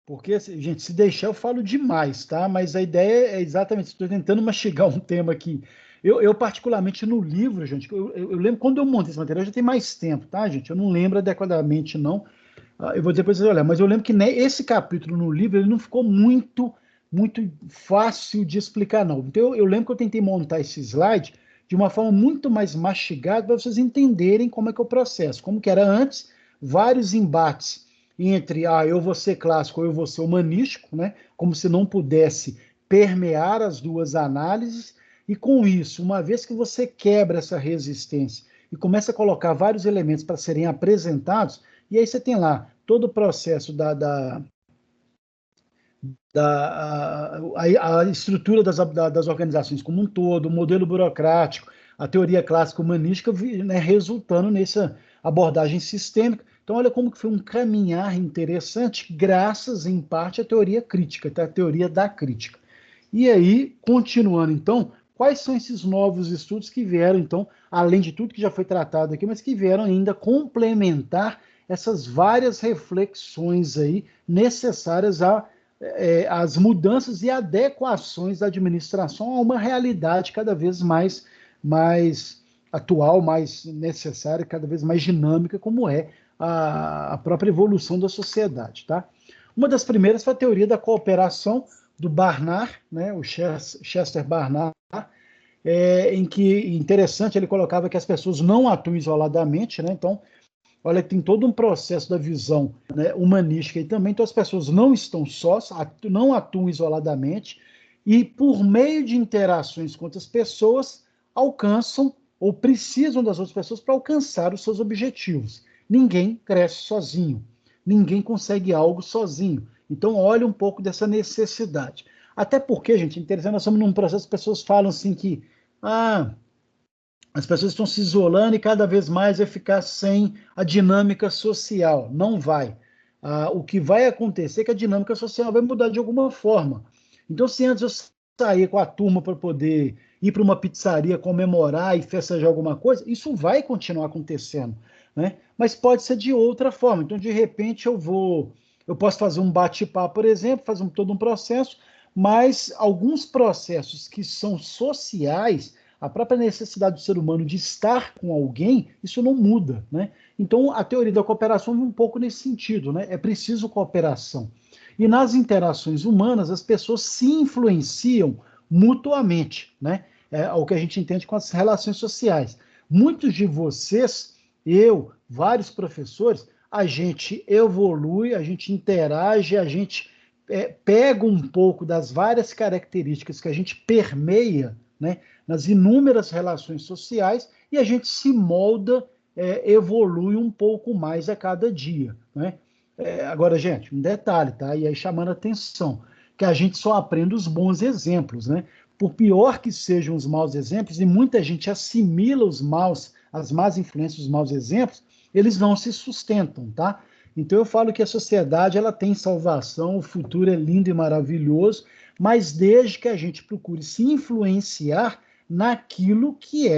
Porque, gente, se deixar eu falo demais, tá? Mas a ideia é exatamente, estou tentando mastigar um tema aqui. Eu particularmente, no livro, gente, eu lembro quando eu montei esse material, já tem mais tempo, tá, gente? Eu não lembro adequadamente, não. Eu vou depois olhar, mas eu lembro que esse capítulo no livro ele não ficou muito fácil de explicar, não. Então eu lembro que eu tentei montar esse slide de uma forma muito mais mastigada para vocês entenderem como é que é o processo, como que era antes, vários embates entre eu vou ser clássico ou eu vou ser humanístico, né? Como se não pudesse permear as duas análises, e com isso, uma vez que você quebra essa resistência e começa a colocar vários elementos para serem apresentados, e aí você tem lá todo o processo a estrutura das organizações como um todo, o modelo burocrático, a teoria clássica humanística, né, resultando nessa abordagem sistêmica, Então, olha como que foi um caminhar interessante, graças, em parte, à teoria crítica, tá? A teoria da crítica. E aí, continuando, então, quais são esses novos estudos que vieram, então, além de tudo que já foi tratado aqui, mas que vieram ainda complementar essas várias reflexões aí necessárias às mudanças e adequações da administração a uma realidade cada vez mais atual, mais necessária, cada vez mais dinâmica, como é a própria evolução da sociedade, tá? Uma das primeiras foi a teoria da cooperação do Barnard, né, o Chester Barnard, em que, interessante, ele colocava que as pessoas não atuam isoladamente, né? Então, olha que tem todo um processo da visão, né, humanística aí também, então as pessoas não estão sós, não atuam isoladamente, e por meio de interações com outras pessoas, alcançam ou precisam das outras pessoas para alcançar os seus objetivos. Ninguém cresce sozinho, ninguém consegue algo sozinho. Então, olha um pouco dessa necessidade. Até porque, gente, interessante, nós estamos num processo, as pessoas falam assim que as pessoas estão se isolando e cada vez mais vai ficar sem a dinâmica social. Não vai. O que vai acontecer é que a dinâmica social vai mudar de alguma forma. Então, se antes eu sair com a turma para poder ir para uma pizzaria comemorar e festejar alguma coisa, isso vai continuar acontecendo, né? Mas pode ser de outra forma. Então, de repente, eu posso fazer um bate-papo, por exemplo, fazer todo um processo, mas alguns processos que são sociais, a própria necessidade do ser humano de estar com alguém, isso não muda, né? Então, a teoria da cooperação é um pouco nesse sentido, né? É preciso cooperação. E nas interações humanas, as pessoas se influenciam mutuamente, né? É o que a gente entende com as relações sociais. Muitos de vocês, eu, vários professores, a gente evolui, a gente interage, a gente pega um pouco das várias características que a gente permeia, né, nas inúmeras relações sociais e a gente se molda, evolui um pouco mais a cada dia, né? Agora, gente, um detalhe, tá? E aí chamando a atenção, que a gente só aprende os bons exemplos, né? Por pior que sejam os maus exemplos, e muita gente assimila as más influências, os maus exemplos, eles não se sustentam, tá? Então eu falo que a sociedade ela tem salvação, o futuro é lindo e maravilhoso, mas desde que a gente procure se influenciar naquilo que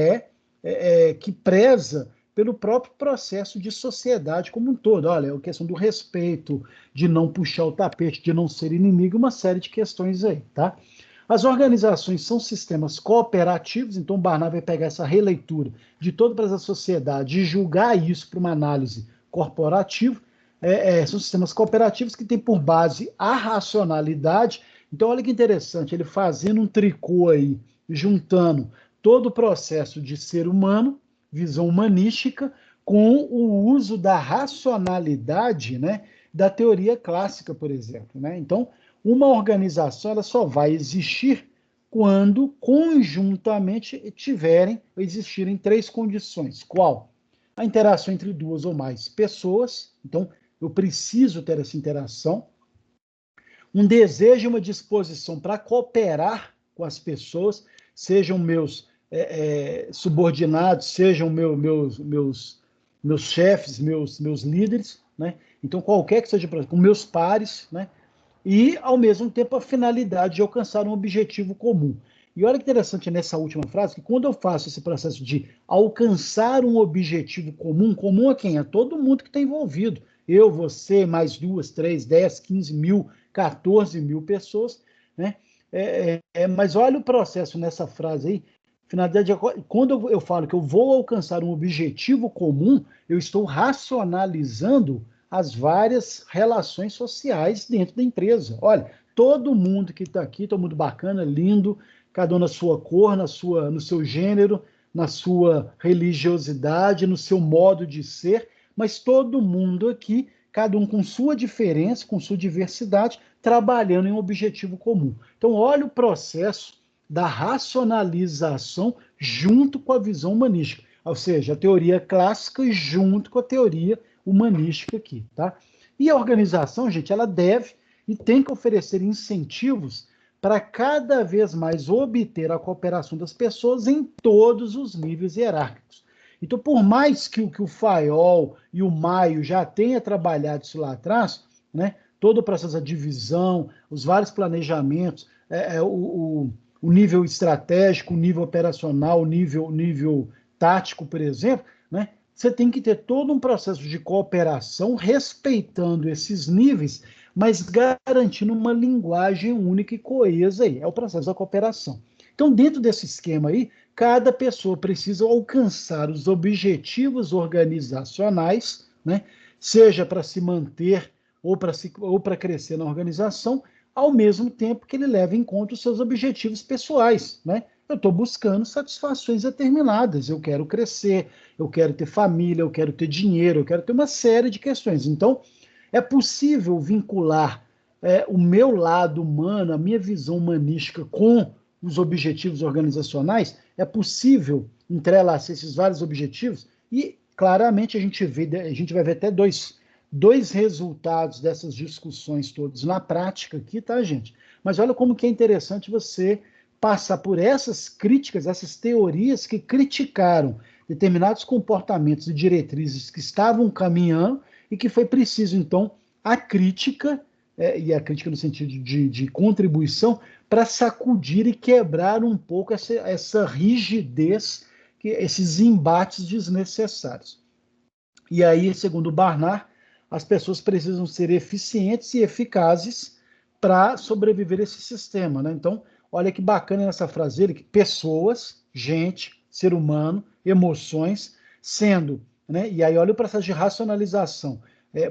preza pelo próprio processo de sociedade como um todo. Olha, a questão do respeito, de não puxar o tapete, de não ser inimigo, uma série de questões aí, tá? As organizações são sistemas cooperativos, então o Barnard vai pegar essa releitura de toda a sociedade e julgar isso para uma análise corporativa. São sistemas cooperativos que têm por base a racionalidade. Então, olha que interessante, ele fazendo um tricô aí, juntando todo o processo de ser humano, visão humanística, com o uso da racionalidade, né, da teoria clássica, por exemplo, né? Então, uma organização ela só vai existir quando conjuntamente existirem três condições. Qual? A interação entre duas ou mais pessoas. Então, eu preciso ter essa interação. Um desejo e uma disposição para cooperar com as pessoas, sejam meus subordinados, sejam meus chefes, meus líderes, né? Então, qualquer que seja, com meus pares, né? E, ao mesmo tempo, a finalidade de alcançar um objetivo comum. E olha que interessante nessa última frase, que quando eu faço esse processo de alcançar um objetivo comum, comum a quem? A todo mundo que está envolvido. Eu, você, mais 2, 3, 10, 15 mil, 14 mil pessoas, né? Mas olha o processo nessa frase aí. Finalidade, quando eu falo que eu vou alcançar um objetivo comum, eu estou racionalizando as várias relações sociais dentro da empresa. Olha, todo mundo que está aqui, todo mundo bacana, lindo, cada um na sua cor, no seu gênero, na sua religiosidade, no seu modo de ser, mas todo mundo aqui, cada um com sua diferença, com sua diversidade, trabalhando em um objetivo comum. Então, olha o processo da racionalização junto com a visão humanística, ou seja, a teoria clássica junto com a teoria humanística aqui, tá? E a organização, gente, ela deve e tem que oferecer incentivos para cada vez mais obter a cooperação das pessoas em todos os níveis hierárquicos. Então, por mais que o Fayol e o Maio já tenha trabalhado isso lá atrás, né, todo o processo da divisão, os vários planejamentos, o nível estratégico, o nível operacional, o nível tático, por exemplo, né, você tem que ter todo um processo de cooperação respeitando esses níveis, mas garantindo uma linguagem única e coesa aí. É o processo da cooperação. Então, dentro desse esquema aí, cada pessoa precisa alcançar os objetivos organizacionais, né, seja para se manter ou para crescer na organização, ao mesmo tempo que ele leva em conta os seus objetivos pessoais, né? Eu estou buscando satisfações determinadas, eu quero crescer, eu quero ter família, eu quero ter dinheiro, eu quero ter uma série de questões. Então, é possível vincular o meu lado humano, a minha visão humanística com os objetivos organizacionais? É possível entrelaçar esses vários objetivos? E, claramente, a gente vai ver até dois resultados dessas discussões todas na prática aqui, tá, gente? Mas olha como que é interessante você passar por essas críticas, essas teorias que criticaram determinados comportamentos e diretrizes que estavam caminhando e que foi preciso, então, a crítica, e a crítica no sentido de contribuição, para sacudir e quebrar um pouco essa rigidez, esses embates desnecessários. E aí, segundo o Barnard, as pessoas precisam ser eficientes e eficazes para sobreviver a esse sistema, né? Então, olha que bacana nessa frase dele, que pessoas, gente, ser humano, emoções, sendo, né? E aí olha o processo de racionalização.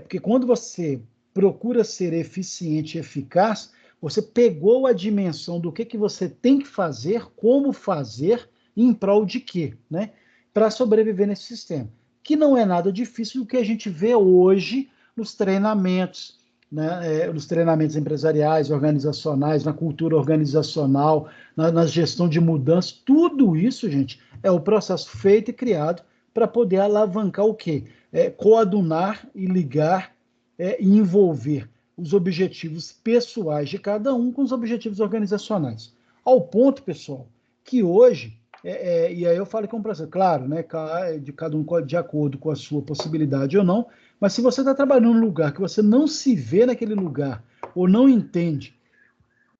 Porque quando você procura ser eficiente e eficaz, você pegou a dimensão do que você tem que fazer, como fazer, em prol de quê, né? Para sobreviver nesse sistema. Que não é nada difícil do que a gente vê hoje nos treinamentos, né, nos treinamentos empresariais, organizacionais, na cultura organizacional, na gestão de mudança. Tudo isso, gente, é o processo feito e criado para poder alavancar o quê? Coadunar e ligar e envolver os objetivos pessoais de cada um com os objetivos organizacionais. Ao ponto, pessoal, que hoje e aí eu falo que é um processo, claro, né, de cada um de acordo com a sua possibilidade ou não, mas se você está trabalhando num lugar que você não se vê naquele lugar, ou não entende,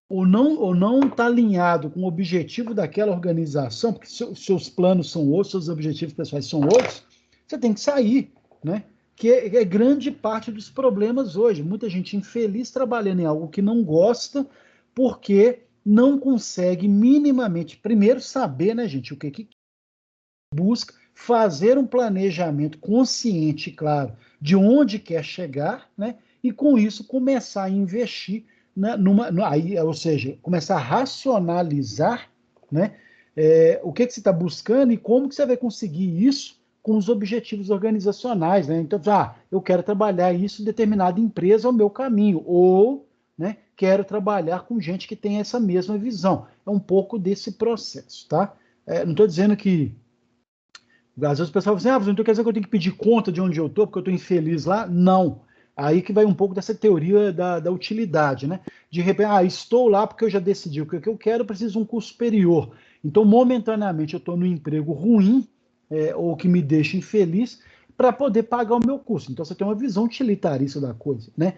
ou não está alinhado com o objetivo daquela organização, porque seus planos são outros, seus objetivos pessoais são outros, você tem que sair, né? Que é grande parte dos problemas hoje. Muita gente infeliz trabalhando em algo que não gosta, porque não consegue minimamente, primeiro, saber, né, gente, o que busca, fazer um planejamento consciente, claro, de onde quer chegar, né, e com isso começar a investir, né, ou seja, começar a racionalizar, né, o que você está buscando e como que você vai conseguir isso com os objetivos organizacionais, né? Então, eu quero trabalhar isso em determinada empresa, é o meu caminho, ou, né, quero trabalhar com gente que tem essa mesma visão. É um pouco desse processo, tá? Não estou dizendo que às vezes o pessoal fala assim, então quer dizer que eu tenho que pedir conta de onde eu estou, porque eu estou infeliz lá? Não. Aí que vai um pouco dessa teoria da utilidade, né? De repente, estou lá porque eu já decidi o que eu quero, eu preciso de um curso superior. Então, momentaneamente, eu estou no emprego ruim, ou que me deixa infeliz, para poder pagar o meu curso. Então, você tem uma visão utilitarista da coisa, né?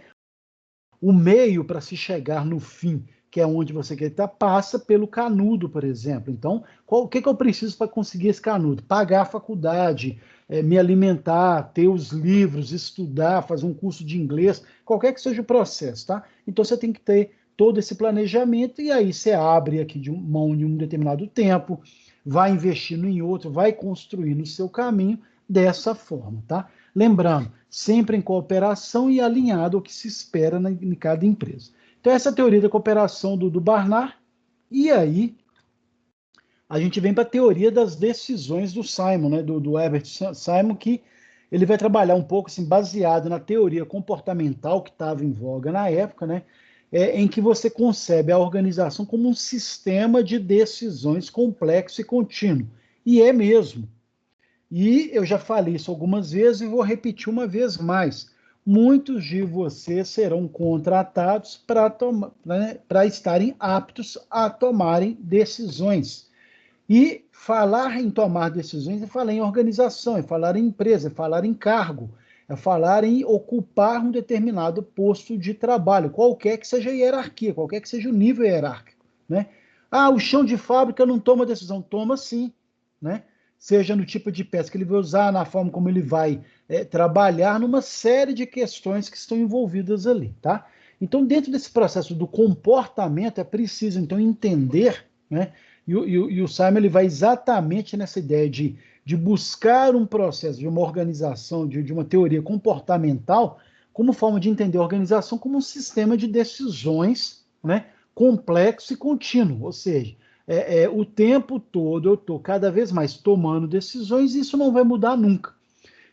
O meio para se chegar no fim, que é onde você quer estar, passa pelo canudo, por exemplo. Então, o que eu preciso para conseguir esse canudo? Pagar a faculdade, me alimentar, ter os livros, estudar, fazer um curso de inglês, qualquer que seja o processo, tá? Então, você tem que ter todo esse planejamento e aí você abre aqui de mão de um determinado tempo, vai investindo em outro, vai construindo o seu caminho dessa forma, tá? Lembrando, sempre em cooperação e alinhado ao que se espera em cada empresa. Então, essa é a teoria da cooperação do Barnard. E aí, a gente vem para a teoria das decisões do Simon, né, do Herbert Simon, que ele vai trabalhar um pouco assim, baseado na teoria comportamental que estava em voga na época, né, em que você concebe a organização como um sistema de decisões complexo e contínuo. E é mesmo. E eu já falei isso algumas vezes e vou repetir uma vez mais. Muitos de vocês serão contratados para estarem aptos a tomarem decisões. E falar em tomar decisões é falar em organização, é falar em empresa, é falar em cargo, é falar em ocupar um determinado posto de trabalho, qualquer que seja a hierarquia, qualquer que seja o nível hierárquico, né? Ah, o chão de fábrica não toma decisão. Toma sim, né? Seja no tipo de peça que ele vai usar, na forma como ele vai trabalhar, numa série de questões que estão envolvidas ali, tá? Então, dentro desse processo do comportamento, é preciso, então, entender, né? E o Simon ele vai exatamente nessa ideia de buscar um processo, de uma organização, de uma teoria comportamental, como forma de entender a organização como um sistema de decisões, né, complexo e contínuo. Ou seja, o tempo todo eu estou cada vez mais tomando decisões e isso não vai mudar nunca.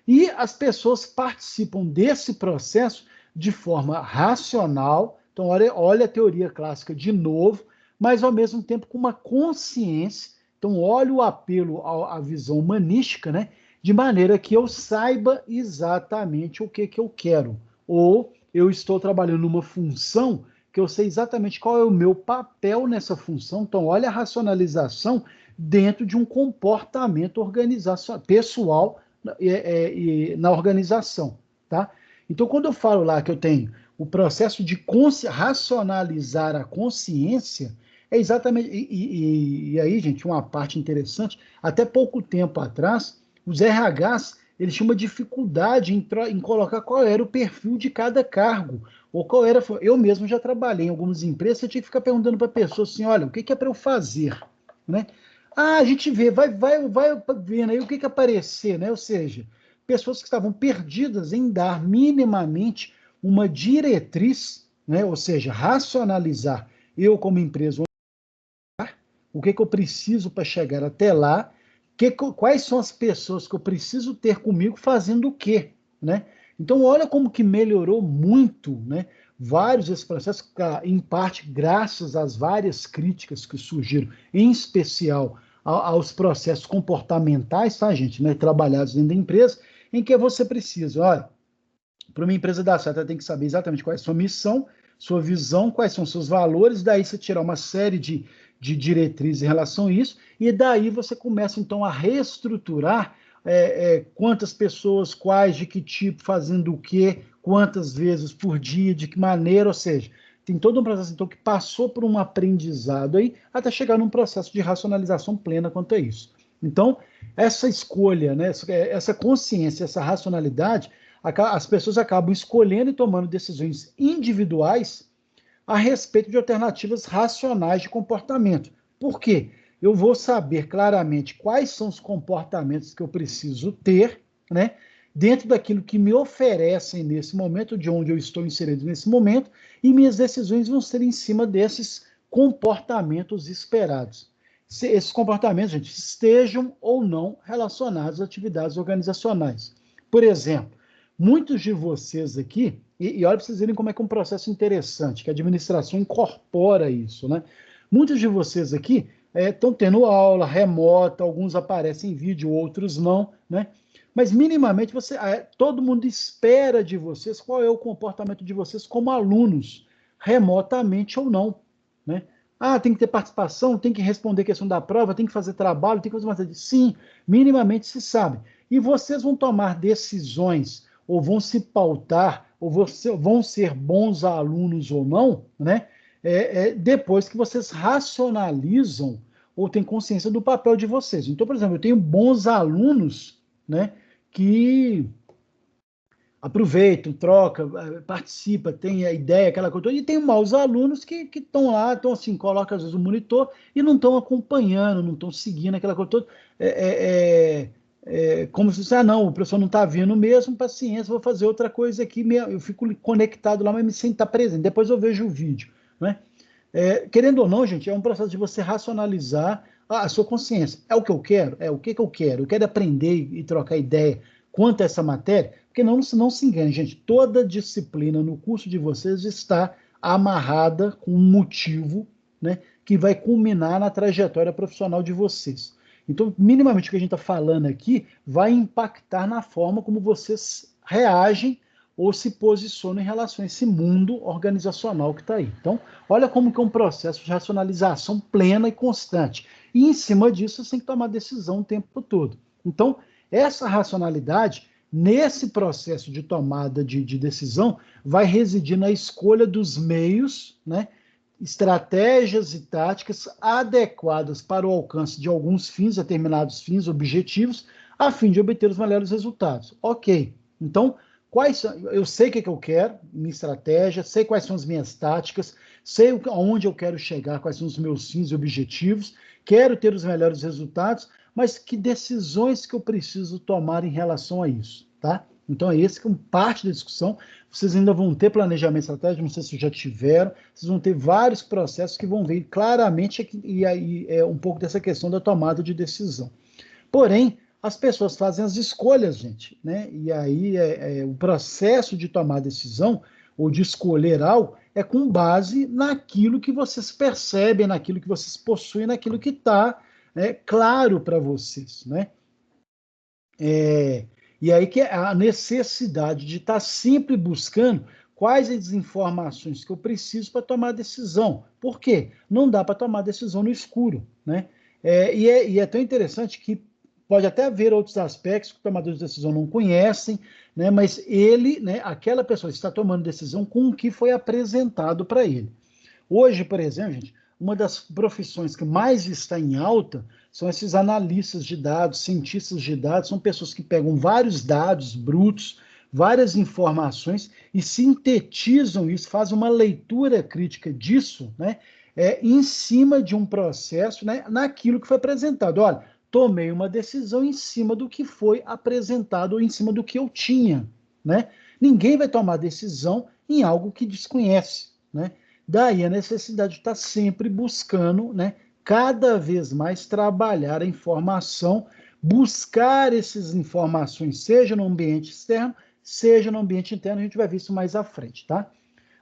E as pessoas participam desse processo de forma racional. Então, olha a teoria clássica de novo, mas ao mesmo tempo com uma consciência. Então, olha o apelo à visão humanística, né? De maneira que eu saiba exatamente o que eu quero. Ou eu estou trabalhando numa função que eu sei exatamente qual é o meu papel nessa função. Então, olha a racionalização dentro de um comportamento organizacional, pessoal na organização, tá? Então, quando eu falo lá que eu tenho o processo de racionalizar a consciência, é exatamente. E aí, gente, uma parte interessante: até pouco tempo atrás, os RHs eles tinham uma dificuldade em colocar qual era o perfil de cada cargo, ou qual era. Eu mesmo já trabalhei em algumas empresas, eu tinha que ficar perguntando para a pessoa assim: olha, o que é para eu fazer, né? Ah, a gente vê, vai vendo aí o que aparecer, né? Ou seja, pessoas que estavam perdidas em dar minimamente uma diretriz, né? Ou seja, racionalizar eu como empresa o que eu preciso para chegar até lá, quais são as pessoas que eu preciso ter comigo fazendo o quê, né? Então, olha como que melhorou muito, né? Vários desses processos, em parte graças às várias críticas que surgiram, em especial aos processos comportamentais, tá, gente, né? Trabalhados dentro da empresa, em que você precisa, olha, para uma empresa dar certo, ela tem que saber exatamente qual é a sua missão, sua visão, quais são seus valores, daí você tirar uma série de diretrizes em relação a isso, e daí você começa então a reestruturar quantas pessoas, quais, de que tipo, fazendo o quê, quantas vezes por dia, de que maneira, ou seja, tem todo um processo então que passou por um aprendizado aí, até chegar num processo de racionalização plena quanto a isso. Então, essa escolha, né, essa consciência, essa racionalidade, as pessoas acabam escolhendo e tomando decisões individuais a respeito de alternativas racionais de comportamento. Por quê? Eu vou saber claramente quais são os comportamentos que eu preciso ter, né, dentro daquilo que me oferecem nesse momento, de onde eu estou inserido nesse momento, e minhas decisões vão ser em cima desses comportamentos esperados. Se esses comportamentos, gente, estejam ou não relacionados a atividades organizacionais. Por exemplo, muitos de vocês aqui, e olha para vocês verem como é que é um processo interessante, que a administração incorpora isso, né? Muitos de vocês aqui estão tendo aula remota, alguns aparecem em vídeo, outros não, né? Mas minimamente todo mundo espera de vocês qual é o comportamento de vocês como alunos, remotamente ou não, né? Ah, tem que ter participação, tem que responder questão da prova, tem que fazer trabalho, tem que fazer uma... Sim, minimamente se sabe. E vocês vão tomar decisões ou vão se pautar, ou vão ser bons alunos ou não, né? Depois que vocês racionalizam ou têm consciência do papel de vocês. Então, por exemplo, eu tenho bons alunos, né, que aproveitam, trocam, participa, tem a ideia, aquela coisa toda, e tem maus alunos que estão lá, estão assim, colocam às vezes o monitor e não estão acompanhando, não estão seguindo aquela coisa toda. Como se fosse, não, o professor não está vindo mesmo, paciência, vou fazer outra coisa aqui, eu fico conectado lá, mas sem estar presente, depois eu vejo o vídeo, né? Querendo ou não, gente, é um processo de você racionalizar a sua consciência. É o que eu quero? O que eu quero? Eu quero aprender e trocar ideia quanto a essa matéria, porque não se engane, gente, toda disciplina no curso de vocês está amarrada com um motivo, né, que vai culminar na trajetória profissional de vocês. Então, minimamente o que a gente está falando aqui vai impactar na forma como vocês reagem ou se posiciona em relação a esse mundo organizacional que está aí. Então, olha como que é um processo de racionalização plena e constante. E em cima disso, você tem que tomar decisão o tempo todo. Então, essa racionalidade, nesse processo de tomada de decisão, vai residir na escolha dos meios, né, estratégias e táticas adequadas para o alcance de alguns fins, determinados fins, objetivos, a fim de obter os melhores resultados. Ok, então, eu sei o que eu quero, minha estratégia, sei quais são as minhas táticas, sei aonde eu quero chegar, quais são os meus fins e objetivos, quero ter os melhores resultados, mas que decisões que eu preciso tomar em relação a isso, tá? Então é esse que é parte da discussão. Vocês ainda vão ter planejamento estratégico, não sei se já tiveram, vocês vão ter vários processos que vão ver claramente, e aí é um pouco dessa questão da tomada de decisão. Porém, as pessoas fazem as escolhas, gente, né? E aí o processo de tomar decisão ou de escolher algo é com base naquilo que vocês percebem, naquilo que vocês possuem, naquilo que está claro para vocês, né? E aí que é a necessidade de estar sempre buscando quais as informações que eu preciso para tomar decisão. Por quê? Não dá para tomar decisão no escuro, né? E é tão interessante que pode até haver outros aspectos que os tomadores de decisão não conhecem, né? Mas ele, né, aquela pessoa está tomando decisão com o que foi apresentado para ele. Hoje, por exemplo, gente, uma das profissões que mais está em alta são esses analistas de dados, cientistas de dados, são pessoas que pegam vários dados brutos, várias informações e sintetizam isso, fazem uma leitura crítica disso, né, em cima de um processo, né, naquilo que foi apresentado. Olha, tomei uma decisão em cima do que foi apresentado ou em cima do que eu tinha, né? Ninguém vai tomar decisão em algo que desconhece, né? Daí a necessidade de estar sempre buscando, né, cada vez mais trabalhar a informação, buscar essas informações, seja no ambiente externo, seja no ambiente interno, a gente vai ver isso mais à frente, tá?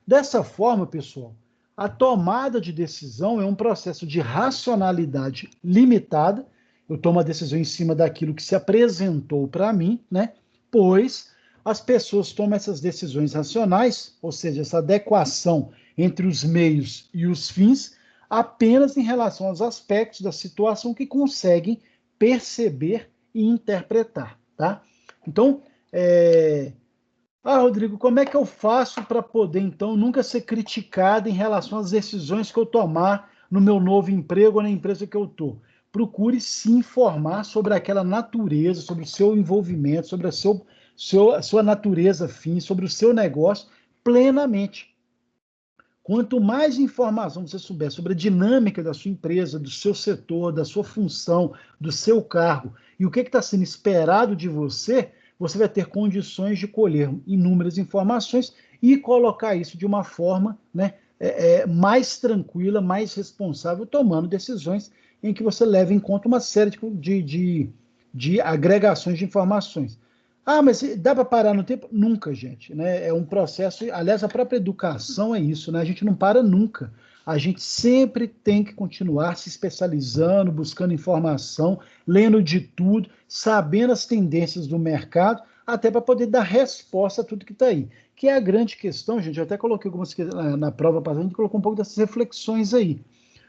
Dessa forma, pessoal, a tomada de decisão é um processo de racionalidade limitada. Eu tomo a decisão em cima daquilo que se apresentou para mim, né? Pois as pessoas tomam essas decisões racionais, ou seja, essa adequação entre os meios e os fins, apenas em relação aos aspectos da situação que conseguem perceber e interpretar, tá? Então, Rodrigo, como é que eu faço para poder, então, nunca ser criticado em relação às decisões que eu tomar no meu novo emprego ou na empresa que eu estou? Procure se informar sobre aquela natureza, sobre o seu envolvimento, sobre a sua natureza fim, sobre o seu negócio plenamente. Quanto mais informação você souber sobre a dinâmica da sua empresa, do seu setor, da sua função, do seu cargo e o que está sendo esperado de você, você vai ter condições de colher inúmeras informações e colocar isso de uma forma, né, mais tranquila, mais responsável, tomando decisões em que você leva em conta uma série de agregações de informações. Mas dá para parar no tempo? Nunca, gente, né? É um processo, aliás, a própria educação é isso, né? A gente não para nunca. A gente sempre tem que continuar se especializando, buscando informação, lendo de tudo, sabendo as tendências do mercado, até para poder dar resposta a tudo que está aí. Que é a grande questão, gente. Eu até coloquei algumas na prova passada, a gente colocou um pouco dessas reflexões aí.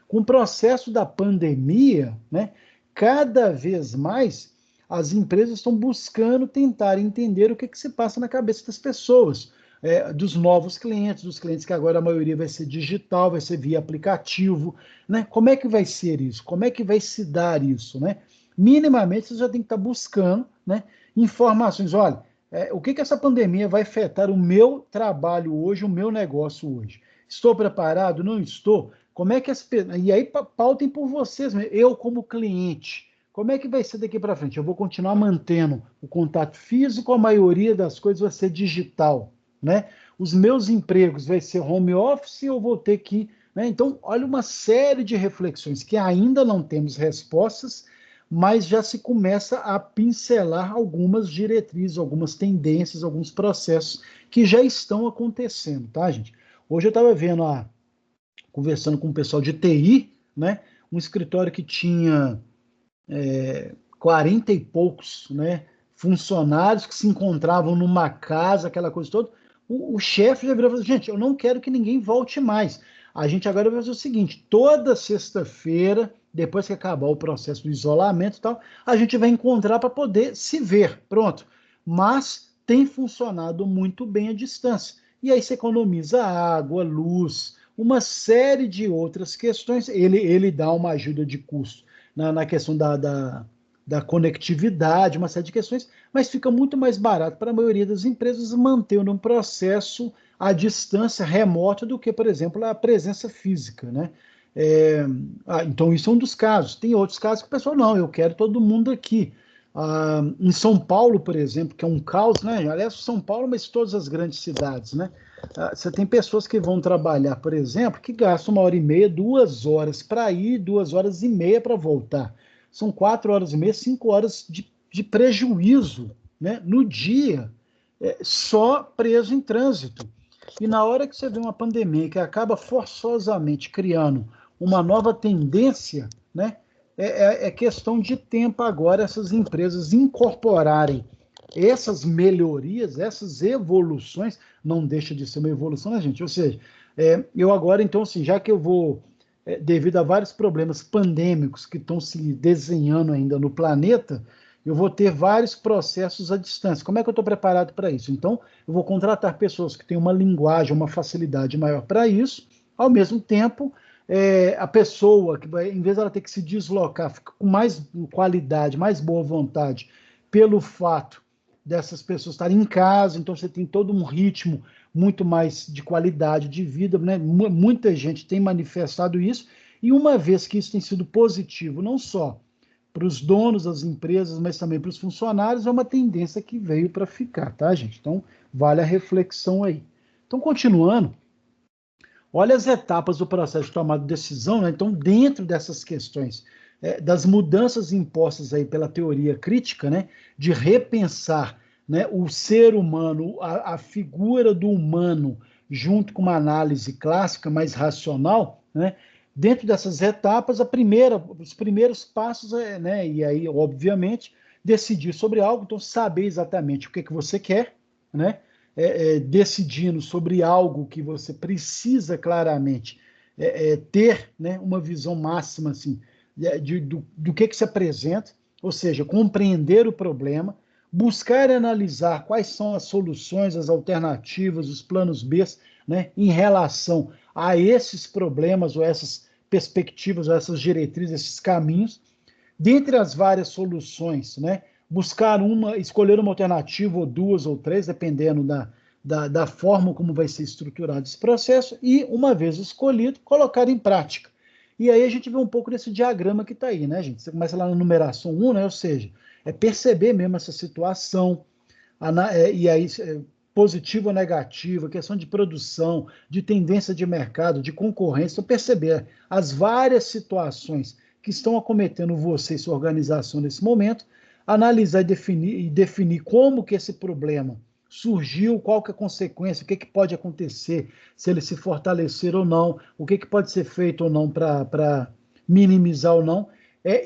Com o processo da pandemia, né? Cada vez mais as empresas estão buscando tentar entender o que se passa na cabeça das pessoas, dos novos clientes, dos clientes que agora a maioria vai ser digital, vai ser via aplicativo, né? Como é que vai ser isso? Como é que vai se dar isso, né? Minimamente, você já tem que estar buscando, né, informações. Olha, o que essa pandemia vai afetar o meu trabalho hoje, o meu negócio hoje? Estou preparado? Não estou? Como é que E aí pautem por vocês, eu como cliente. Como é que vai ser daqui para frente? Eu vou continuar mantendo o contato físico, a maioria das coisas vai ser digital, né? Os meus empregos vai ser home office ou vou ter que, né? Então, olha uma série de reflexões que ainda não temos respostas, mas já se começa a pincelar algumas diretrizes, algumas tendências, alguns processos que já estão acontecendo, tá, gente? Hoje eu estava conversando com o pessoal de TI, né? Um escritório que tinha 40 e poucos, né, funcionários que se encontravam numa casa, aquela coisa toda, o chefe já virou e falou, gente, eu não quero que ninguém volte mais. A gente agora vai fazer o seguinte, toda sexta-feira, depois que acabar o processo do isolamento e tal, a gente vai encontrar para poder se ver, pronto. Mas tem funcionado muito bem à distância. E aí você economiza água, luz, uma série de outras questões. Ele dá uma ajuda de custo na questão da conectividade, uma série de questões, mas fica muito mais barato para a maioria das empresas manter um processo à distância, remota, do que, por exemplo, a presença física, né? Então, isso é um dos casos. Tem outros casos que o pessoal, não, eu quero todo mundo aqui. Em São Paulo, por exemplo, que é um caos, né? Aliás, São Paulo, mas todas as grandes cidades, né? Você tem pessoas que vão trabalhar, por exemplo, que gastam 1h30, 2 horas para ir, 2 horas e meia para voltar. São 4 horas e meia, 5 horas de prejuízo, né? No dia, só preso em trânsito. E na hora que você vê uma pandemia que acaba forçosamente criando uma nova tendência, né? É questão de tempo agora essas empresas incorporarem essas melhorias, essas evoluções, não deixa de ser uma evolução, né, gente? Ou seja, eu agora, então, assim, já que eu vou, devido a vários problemas pandêmicos que estão se desenhando ainda no planeta, eu vou ter vários processos à distância. Como é que eu estou preparado para isso? Então, eu vou contratar pessoas que têm uma linguagem, uma facilidade maior para isso, ao mesmo tempo, a pessoa que vai, em vez dela ter que se deslocar, fica com mais qualidade, mais boa vontade, pelo fato dessas pessoas estarem em casa, então você tem todo um ritmo muito mais de qualidade de vida, né? Muita gente tem manifestado isso, e uma vez que isso tem sido positivo, não só para os donos das empresas, mas também para os funcionários, é uma tendência que veio para ficar, tá, gente? Então, vale a reflexão aí. Então, continuando, olha as etapas do processo de tomada de decisão, né? Então, dentro dessas questões das mudanças impostas aí pela teoria crítica, né? De repensar, né, o ser humano, a figura do humano, junto com uma análise clássica mais racional, né? Dentro dessas etapas, os primeiros passos né? E aí, obviamente, decidir sobre algo, então saber exatamente o que você quer, né? Decidindo sobre algo que você precisa claramente ter, né, uma visão máxima assim, do que se apresenta, ou seja, compreender o problema, buscar e analisar quais são as soluções, as alternativas, os planos B, né, em relação a esses problemas ou essas perspectivas, ou essas diretrizes, esses caminhos. Dentre as várias soluções, né, escolher uma alternativa, ou duas, ou três, dependendo da forma como vai ser estruturado esse processo, e, uma vez escolhido, colocar em prática. E aí a gente vê um pouco desse diagrama que está aí, né, gente? Você começa lá na numeração 1, né, ou seja, perceber mesmo essa situação, e aí positivo ou negativo, questão de produção, de tendência de mercado, de concorrência, então perceber as várias situações que estão acometendo você e sua organização nesse momento, analisar e definir como que esse problema surgiu, qual que é a consequência, o que, que pode acontecer, se ele se fortalecer ou não, o que, que pode ser feito ou não para minimizar ou não,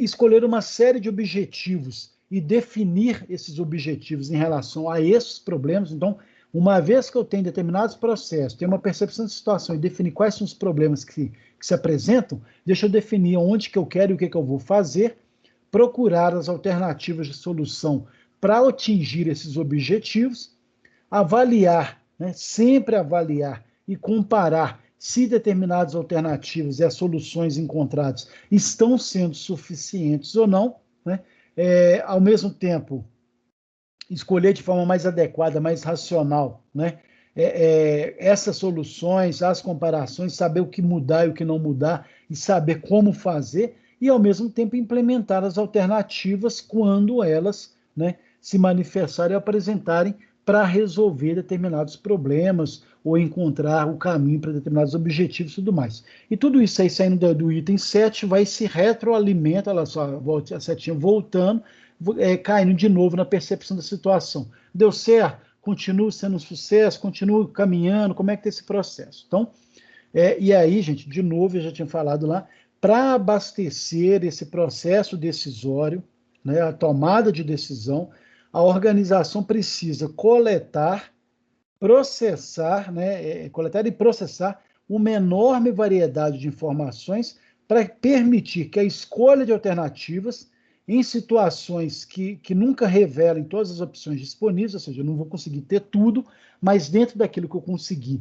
escolher uma série de objetivos e definir esses objetivos em relação a esses problemas. Então, uma vez que eu tenho determinados processos, tenho uma percepção de situação e definir quais são os problemas que se apresentam, deixa eu definir onde que eu quero e o que eu vou fazer, procurar as alternativas de solução para atingir esses objetivos, avaliar, né, sempre avaliar e comparar se determinadas alternativas e as soluções encontradas estão sendo suficientes ou não, né? Ao mesmo tempo, escolher de forma mais adequada, mais racional, né? Essas soluções, as comparações, saber o que mudar e o que não mudar, e saber como fazer, e ao mesmo tempo implementar as alternativas quando elas, né, se manifestarem e apresentarem para resolver determinados problemas ou encontrar o caminho para determinados objetivos e tudo mais. E tudo isso aí, saindo do item 7, vai se retroalimenta, olha só, a setinha voltando, caindo de novo na percepção da situação. Deu certo? Continua sendo um sucesso? Continua caminhando? Como é que está esse processo? Então, e aí, gente, de novo, eu já tinha falado lá, para abastecer esse processo decisório, né, a tomada de decisão, a organização precisa coletar, processar, né, coletar e processar uma enorme variedade de informações para permitir que a escolha de alternativas em situações que nunca revelem todas as opções disponíveis, ou seja, eu não vou conseguir ter tudo, mas dentro daquilo que eu conseguir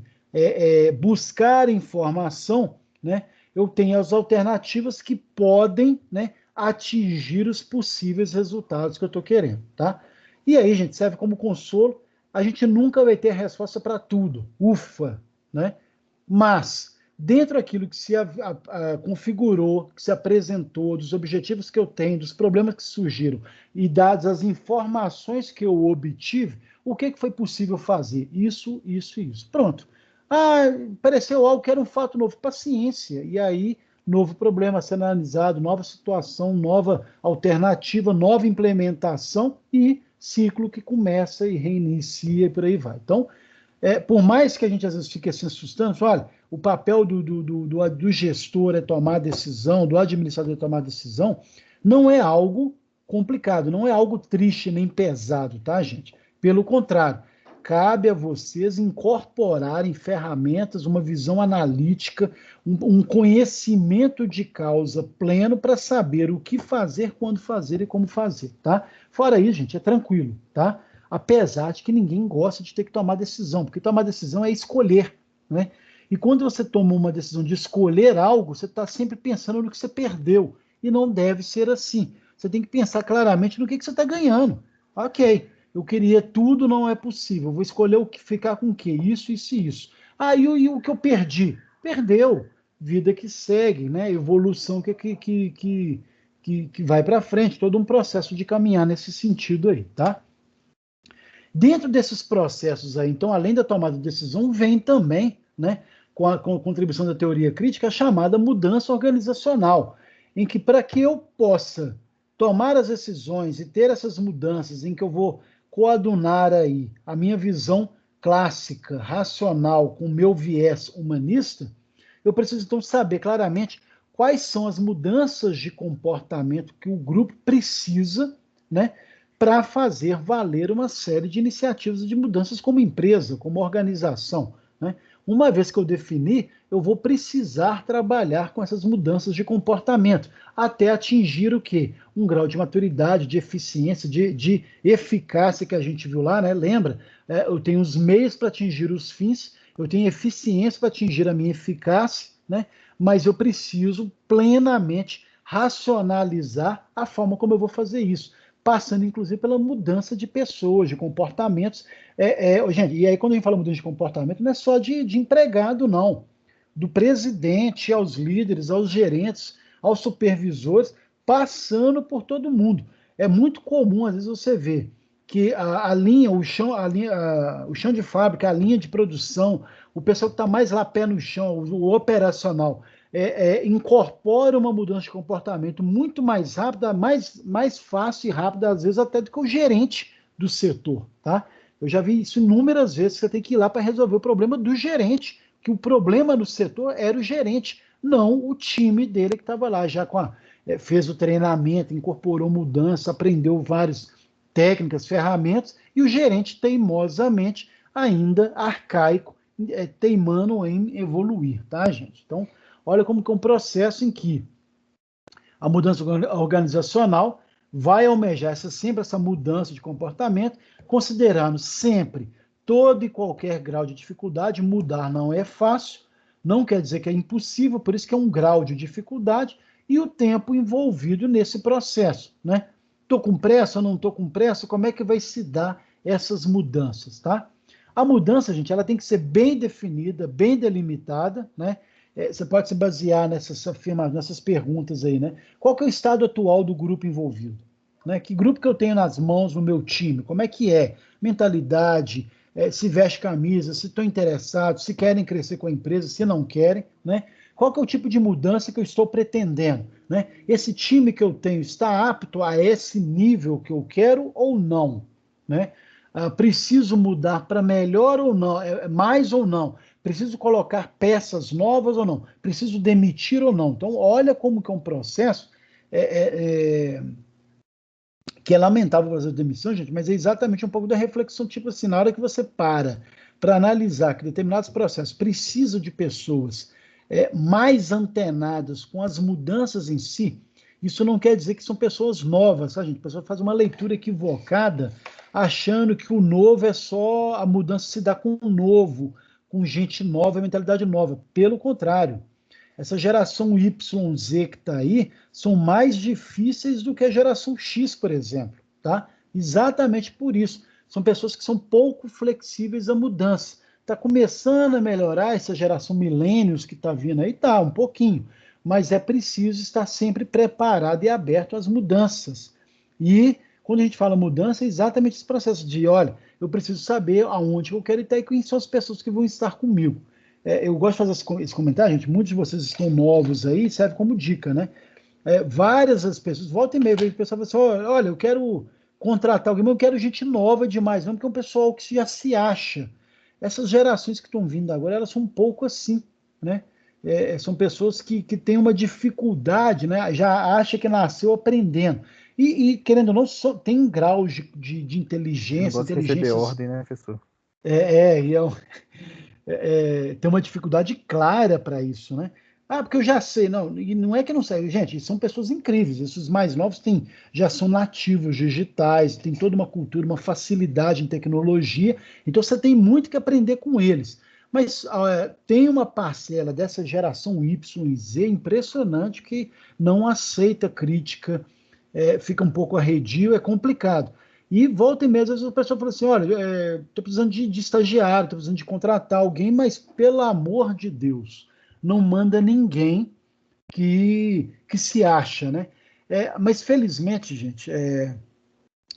buscar informação, né, eu tenho as alternativas que podem, né, atingir os possíveis resultados que eu estou querendo, tá? E aí, gente, serve como consolo. A gente nunca vai ter resposta para tudo, ufa, né? Mas, dentro daquilo que se configurou, que se apresentou, dos objetivos que eu tenho, dos problemas que surgiram, e dadas as informações que eu obtive, o que foi possível fazer? Isso, isso e isso. Pronto. Ah, apareceu algo que era um fato novo. Paciência. E aí, novo problema a ser analisado, nova situação, nova alternativa, nova implementação e ciclo que começa e reinicia e por aí vai. Então, por mais que a gente às vezes fique assim assustando, olha, o papel do gestor é tomar decisão, do administrador é tomar decisão, não é algo complicado, não é algo triste nem pesado, tá, gente? Pelo contrário, cabe a vocês incorporarem ferramentas, uma visão analítica, um conhecimento de causa pleno para saber o que fazer, quando fazer e como fazer, tá? Fora isso, gente, é tranquilo, tá? Apesar de que ninguém gosta de ter que tomar decisão, porque tomar decisão é escolher, né? E quando você toma uma decisão de escolher algo, você está sempre pensando no que você perdeu, e não deve ser assim. Você tem que pensar claramente no que você está ganhando. Ok, eu queria tudo, não é possível. Vou escolher o que ficar com o quê? Isso, isso e isso. E o que eu perdi? Perdeu. Vida que segue, né? Evolução que vai para frente, todo um processo de caminhar nesse sentido aí, tá? Dentro desses processos aí, então, além da tomada de decisão, vem também, né, com a contribuição da teoria crítica, a chamada mudança organizacional, em que para que eu possa tomar as decisões e ter essas mudanças, em que eu vou coadunar aí a minha visão clássica, racional, com o meu viés humanista, eu preciso então saber claramente quais são as mudanças de comportamento que o grupo precisa, né, para fazer valer uma série de iniciativas de mudanças como empresa, como organização, né? Uma vez que eu definir, eu vou precisar trabalhar com essas mudanças de comportamento, até atingir o quê? Um grau de maturidade, de eficiência, de eficácia que a gente viu lá, né? Lembra? Eu tenho os meios para atingir os fins, eu tenho eficiência para atingir a minha eficácia, né? Mas eu preciso plenamente racionalizar a forma como eu vou fazer isso, passando inclusive pela mudança de pessoas, de comportamentos. Gente, e aí quando a gente fala mudança de comportamento, não é só de empregado, não. Do presidente aos líderes, aos gerentes, aos supervisores, passando por todo mundo. É muito comum, às vezes, você ver que a linha, o chão, o chão de fábrica, a linha de produção, o pessoal que está mais lá pé no chão, o operacional, incorpora uma mudança de comportamento muito mais rápida, mais fácil e rápida, às vezes, até do que o gerente do setor, tá? Eu já vi isso inúmeras vezes, você tem que ir lá para resolver o problema do gerente, que o problema no setor era o gerente, não o time dele que estava lá, já fez o treinamento, incorporou mudança, aprendeu várias técnicas, ferramentas, e o gerente teimosamente, ainda arcaico, teimando em evoluir, tá, gente? Então, olha como que é um processo em que a mudança organizacional vai almejar sempre essa mudança de comportamento, considerando sempre todo e qualquer grau de dificuldade. Mudar não é fácil, não quer dizer que é impossível, por isso que é um grau de dificuldade e o tempo envolvido nesse processo, né? Estou com pressa, não estou com pressa, como é que vai se dar essas mudanças, tá? A mudança, gente, ela tem que ser bem definida, bem delimitada, né? Você pode se basear nessas perguntas aí, né? Qual que é o estado atual do grupo envolvido? Né? Que grupo que eu tenho nas mãos no meu time? Como é que é? Mentalidade, se veste camisa, se estão interessados, se querem crescer com a empresa, se não querem, né? Qual que é o tipo de mudança que eu estou pretendendo? Né? Esse time que eu tenho está apto a esse nível que eu quero ou não? Né? Preciso mudar para melhor ou não? Mais ou não? Preciso colocar peças novas ou não? Preciso demitir ou não? Então, olha como que é um processo que é lamentável o processo de demissão, gente, mas é exatamente um pouco da reflexão, tipo assim, na hora que você para analisar que determinados processos precisam de pessoas mais antenadas com as mudanças em si, isso não quer dizer que são pessoas novas, tá, gente? A pessoa faz uma leitura equivocada, achando que o novo é só a mudança se dá com o novo, com gente nova, mentalidade nova. Pelo contrário, essa geração Y, Z que está aí, são mais difíceis do que a geração X, por exemplo, tá? Exatamente por isso. São pessoas que são pouco flexíveis à mudança. Está começando a melhorar essa geração milênios que está vindo aí, tá, um pouquinho, mas é preciso estar sempre preparado e aberto às mudanças. E quando a gente fala mudança, é exatamente esse processo de, olha, eu preciso saber aonde eu quero estar e quem são as pessoas que vão estar comigo. Eu gosto de fazer esse comentário, gente. Muitos de vocês estão novos aí, serve como dica, né? Várias das pessoas, volta e meia, o pessoal fala assim: olha, eu quero contratar alguém, mas eu quero gente nova demais, não, porque é um pessoal que já se acha. Essas gerações que estão vindo agora, elas são um pouco assim, né? São pessoas que têm uma dificuldade, né? Já acha que nasceu aprendendo. Querendo ou não, tem um grau de inteligência, Não gosta de receber inteligências. ordem, né, professor? E tem uma dificuldade clara para isso, né? Ah, porque eu já sei, não, e não é que não sei, gente, são pessoas incríveis, esses mais novos já são nativos digitais, tem toda uma cultura, uma facilidade em tecnologia, então você tem muito que aprender com eles. Mas tem uma parcela dessa geração Y e Z impressionante que não aceita crítica, fica um pouco arredio, é complicado. E volta e meia, às vezes a pessoa fala assim: olha, estou precisando de estagiário, estou precisando de contratar alguém, mas pelo amor de Deus, não manda ninguém que se acha, né? Mas felizmente, gente,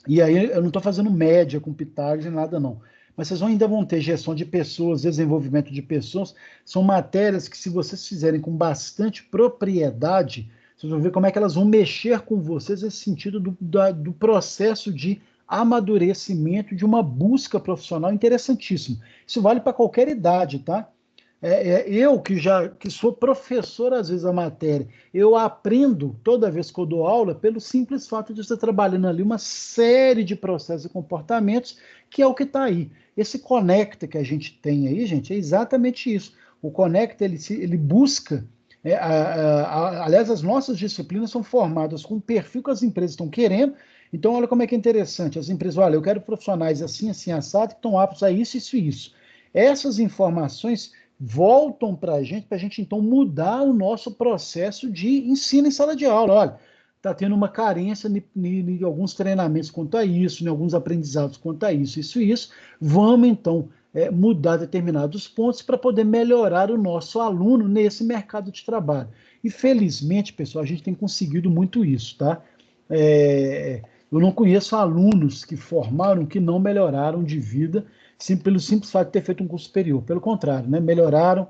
e aí eu não estou fazendo média com Pitágoras nem nada, não. Mas vocês ainda vão ter gestão de pessoas, desenvolvimento de pessoas. São matérias que, se vocês fizerem com bastante propriedade, vocês vão ver como é que elas vão mexer com vocês nesse sentido do processo de amadurecimento, de uma busca profissional interessantíssimo. Isso vale para qualquer idade, tá? Eu que sou professor, às vezes, da matéria, eu aprendo toda vez que eu dou aula pelo simples fato de estar trabalhando ali uma série de processos e comportamentos, que é o que está aí. Esse Conecta que a gente tem aí, gente, é exatamente isso. O Conecta, ele busca, aliás, as nossas disciplinas são formadas com o perfil que as empresas estão querendo. Então, olha como é que é interessante. As empresas, olha, eu quero profissionais assim, assim, assado, que estão aptos a isso, isso e isso. Essas informações voltam para a gente então mudar o nosso processo de ensino em sala de aula. Olha, está tendo uma carência em alguns treinamentos quanto a isso, em alguns aprendizados quanto a isso, isso e isso. Vamos então mudar determinados pontos para poder melhorar o nosso aluno nesse mercado de trabalho. E felizmente, pessoal, a gente tem conseguido muito isso, tá? Eu não conheço alunos que formaram que não melhoraram de vida pelo simples fato de ter feito um curso superior. Pelo contrário, né? Melhoraram,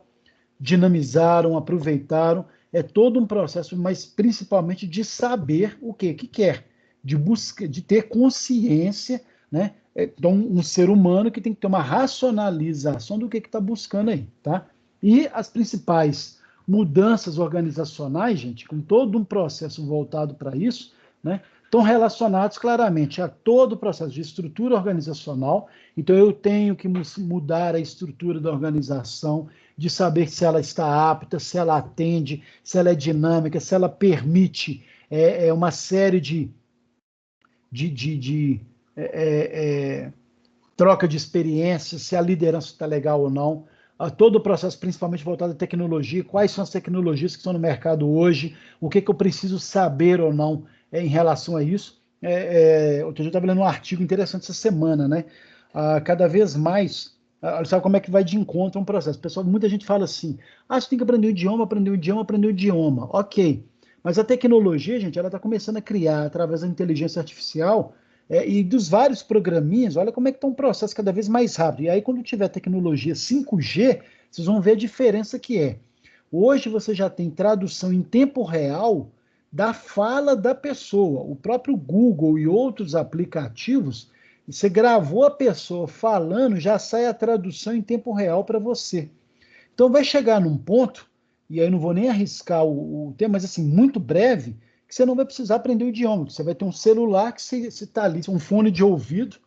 dinamizaram, aproveitaram. É todo um processo, mas principalmente de saber o que quer, de busca, de ter consciência, né? Então, um ser humano que tem que ter uma racionalização do que está buscando aí, tá? E as principais mudanças organizacionais, gente, com todo um processo voltado para isso, né? Estão relacionados claramente a todo o processo de estrutura organizacional. Então, eu tenho que mudar a estrutura da organização, de saber se ela está apta, se ela atende, se ela é dinâmica, se ela permite uma série de troca de experiências, se a liderança está legal ou não. Todo o processo, principalmente voltado à tecnologia, quais são as tecnologias que estão no mercado hoje, o que eu preciso saber ou não em relação a isso. Outro dia eu estava lendo um artigo interessante essa semana, né? Cada vez mais, sabe como é que vai de encontro a um processo? Pessoal, muita gente fala assim: você tem que aprender o idioma, aprender o idioma, aprender o idioma. Ok, mas a tecnologia, gente, ela está começando a criar, através da inteligência artificial, e dos vários programinhas, olha como é que está um processo cada vez mais rápido. E aí, quando tiver tecnologia 5G, vocês vão ver a diferença que é. Hoje você já tem tradução em tempo real da fala da pessoa. O próprio Google e outros aplicativos, você gravou a pessoa falando, já sai a tradução em tempo real para você. Então vai chegar num ponto, e aí não vou nem arriscar o tema, mas assim, muito breve, que que você não vai precisar aprender o idioma. Você vai ter um celular que você está ali, um fone de ouvido,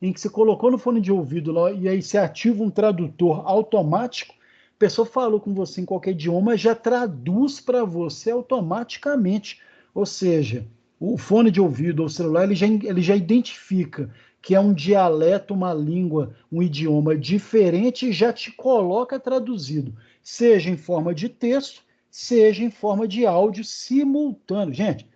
em que você colocou no fone de ouvido lá, e aí você ativa um tradutor automático, a pessoa falou com você em qualquer idioma, já traduz para você automaticamente. Ou seja, o fone de ouvido ou o celular, ele já identifica que é um dialeto, uma língua, um idioma diferente e já te coloca traduzido, seja em forma de texto, seja em forma de áudio simultâneo. Gente,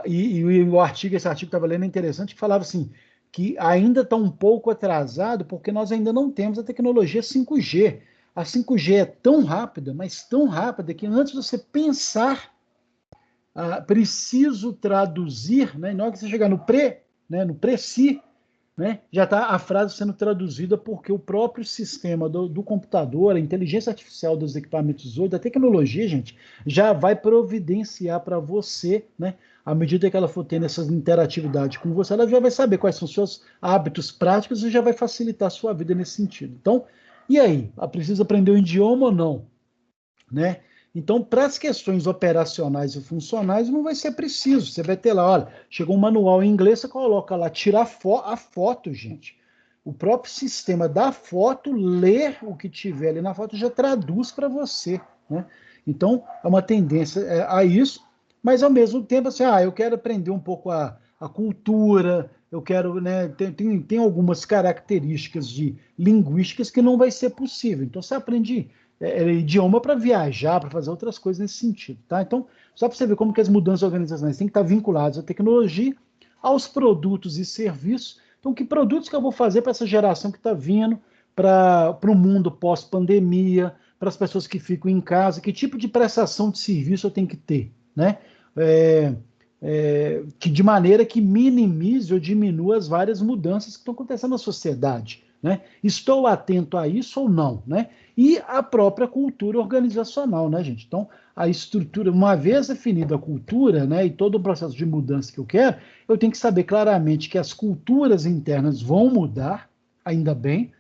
esse artigo que estava lendo é interessante, que falava assim, que ainda está um pouco atrasado, porque nós ainda não temos a tecnologia 5G. A 5G é tão rápida, mas tão rápida, que antes de você pensar, preciso traduzir, né? Na hora que você chegar no preci, né? Já está a frase sendo traduzida, porque o próprio sistema do computador, a inteligência artificial dos equipamentos hoje, da tecnologia, gente, já vai providenciar para você, né? À medida que ela for tendo essa interatividade com você, ela já vai saber quais são os seus hábitos práticos e já vai facilitar a sua vida nesse sentido. Então, e aí? Precisa aprender o idioma ou não? Né? Então, para as questões operacionais e funcionais, não vai ser preciso. Você vai ter lá, olha, chegou um manual em inglês, você coloca lá, tira a foto, gente. O próprio sistema da foto, lê o que tiver ali na foto, já traduz para você, né? Então, é uma tendência a isso, mas ao mesmo tempo, assim, eu quero aprender um pouco a cultura, eu quero, né, tem algumas características de linguísticas que não vai ser possível. Então, você aprende idioma para viajar, para fazer outras coisas nesse sentido, tá? Então, só para você ver como que as mudanças organizacionais têm que estar vinculadas à tecnologia, aos produtos e serviços. Então, que produtos que eu vou fazer para essa geração que está vindo, para o mundo pós-pandemia, para as pessoas que ficam em casa, que tipo de prestação de serviço eu tenho que ter, né? Que de maneira que minimize ou diminua as várias mudanças que estão acontecendo na sociedade, né? Estou atento a isso ou não, né? E a própria cultura organizacional, né, gente? Então, a estrutura, uma vez definida a cultura, né, e todo o processo de mudança que eu quero, eu tenho que saber claramente que as culturas internas vão mudar, ainda bem,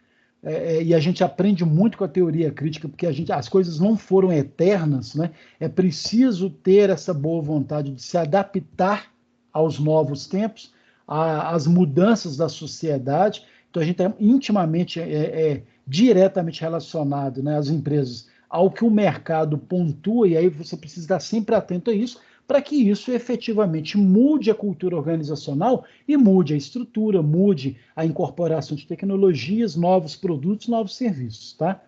e a gente aprende muito com a teoria crítica, porque as coisas não foram eternas, né? É preciso ter essa boa vontade de se adaptar aos novos tempos, às mudanças da sociedade. Então, a gente é intimamente, diretamente relacionado, né, às empresas, ao que o mercado pontua, e aí você precisa estar sempre atento a isso, para que isso efetivamente mude a cultura organizacional e mude a estrutura, mude a incorporação de tecnologias, novos produtos, novos serviços, tá?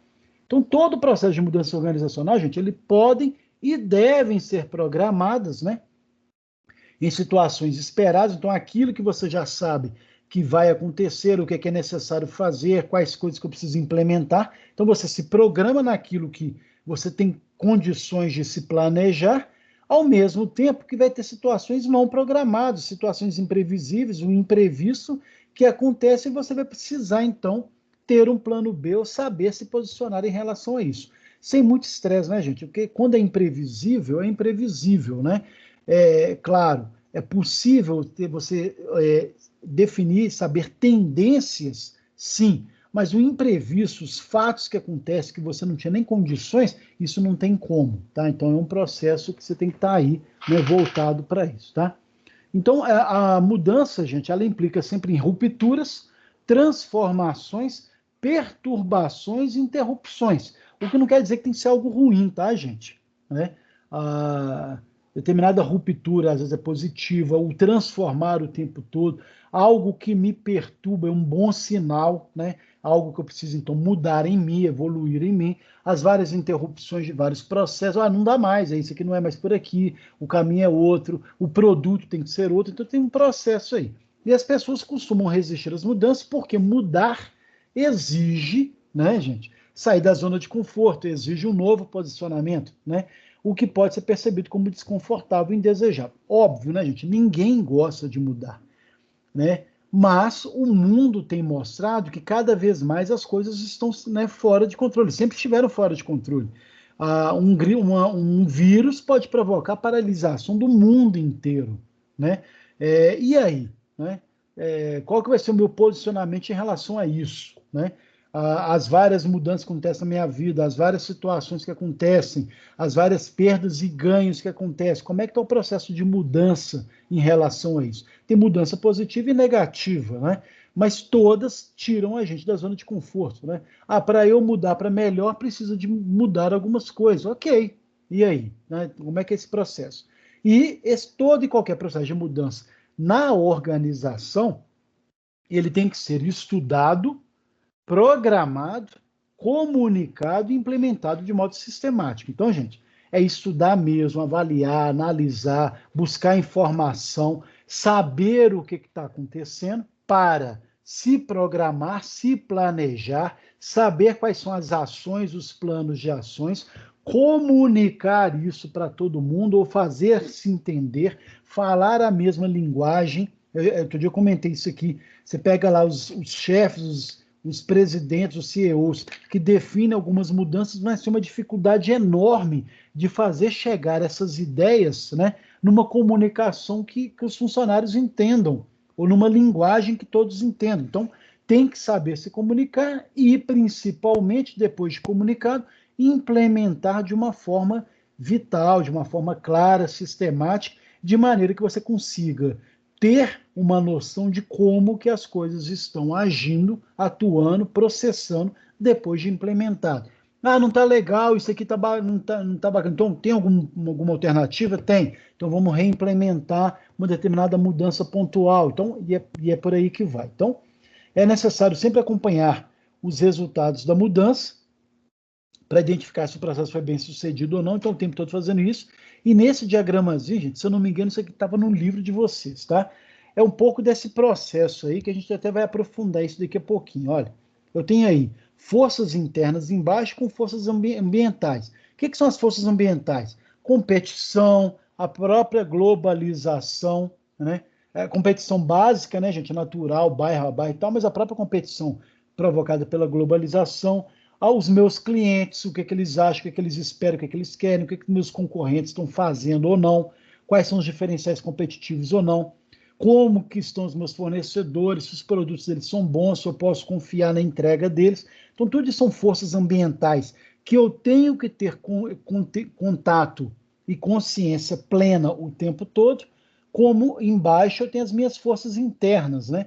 Então, todo o processo de mudança organizacional, gente, ele podem e devem ser programadas, né, em situações esperadas. Então, aquilo que você já sabe que vai acontecer, o que é necessário fazer, quais coisas que eu preciso implementar. Então, você se programa naquilo que você tem condições de se planejar, ao mesmo tempo que vai ter situações não programadas, situações imprevisíveis, um imprevisto que acontece e você vai precisar, então, ter um plano B ou saber se posicionar em relação a isso. Sem muito estresse, né, gente? Porque quando é imprevisível, né? Claro, é possível você definir, saber tendências, sim, mas o imprevisto, os fatos que acontecem que você não tinha nem condições, isso não tem como, tá? Então é um processo que você tem que estar aí, né, voltado para isso, tá? Então a mudança, gente, ela implica sempre em rupturas, transformações, perturbações e interrupções. O que não quer dizer que tem que ser algo ruim, tá, gente? Né? Determinada ruptura, às vezes, é positiva, o transformar o tempo todo, algo que me perturba é um bom sinal, né? Algo que eu preciso, então, mudar em mim, evoluir em mim, as várias interrupções de vários processos, não dá mais, isso aqui não é mais por aqui, o caminho é outro, o produto tem que ser outro, então tem um processo aí. E as pessoas costumam resistir às mudanças porque mudar exige, né, gente, sair da zona de conforto, exige um novo posicionamento, né? O que pode ser percebido como desconfortável e indesejável. Óbvio, né, gente? Ninguém gosta de mudar, né? Mas o mundo tem mostrado que cada vez mais as coisas estão, né, fora de controle, sempre estiveram fora de controle. Um vírus pode provocar paralisação do mundo inteiro, né? E aí, né? Qual que vai ser o meu posicionamento em relação a isso, né? as várias mudanças que acontecem na minha vida, as várias situações que acontecem, as várias perdas e ganhos que acontecem. Como é que está o processo de mudança em relação a isso? Tem mudança positiva e negativa, né? Mas todas tiram a gente da zona de conforto, né? Ah, para eu mudar para melhor, precisa de mudar algumas coisas. Ok, e aí? Né? Como é que é esse processo? E todo e qualquer processo de mudança na organização, ele tem que ser estudado, programado, comunicado e implementado de modo sistemático. Então, gente, é estudar mesmo, avaliar, analisar, buscar informação, saber o que está acontecendo para se programar, se planejar, saber quais são as ações, os planos de ações, comunicar isso para todo mundo ou fazer se entender, falar a mesma linguagem. Outro dia eu comentei isso aqui. Você pega lá os chefes, os presidentes, os CEOs, que definem algumas mudanças, mas tem uma dificuldade enorme de fazer chegar essas ideias, né, numa comunicação que os funcionários entendam, ou numa linguagem que todos entendam. Então, tem que saber se comunicar e, principalmente, depois de comunicado, implementar de uma forma vital, de uma forma clara, sistemática, de maneira que você consiga ter uma noção de como que as coisas estão agindo, atuando, processando depois de implementado. Ah, não está legal, isso aqui não tá bacana. Então, tem alguma alternativa? Tem. Então, vamos reimplementar uma determinada mudança pontual. Então, e é por aí que vai. Então, é necessário sempre acompanhar os resultados da mudança para identificar se o processo foi bem sucedido ou não. Então, o tempo todo fazendo isso. E nesse diagramazinho, gente, se eu não me engano, isso aqui estava no livro de vocês, tá? É um pouco desse processo aí que a gente até vai aprofundar isso daqui a pouquinho. Olha, eu tenho aí forças internas embaixo com forças ambientais. O que são as forças ambientais? Competição, a própria globalização, né? Competição básica, né, gente? Natural, bairro a bairro e tal, mas a própria competição provocada pela globalização, aos meus clientes, o que, que eles acham, o que, que eles esperam, o que, que eles querem, o que, que meus concorrentes estão fazendo ou não, quais são os diferenciais competitivos ou não, como que estão os meus fornecedores, se os produtos deles são bons, se eu posso confiar na entrega deles. Então, tudo isso são forças ambientais que eu tenho que ter contato e consciência plena o tempo todo, como embaixo eu tenho as minhas forças internas, né?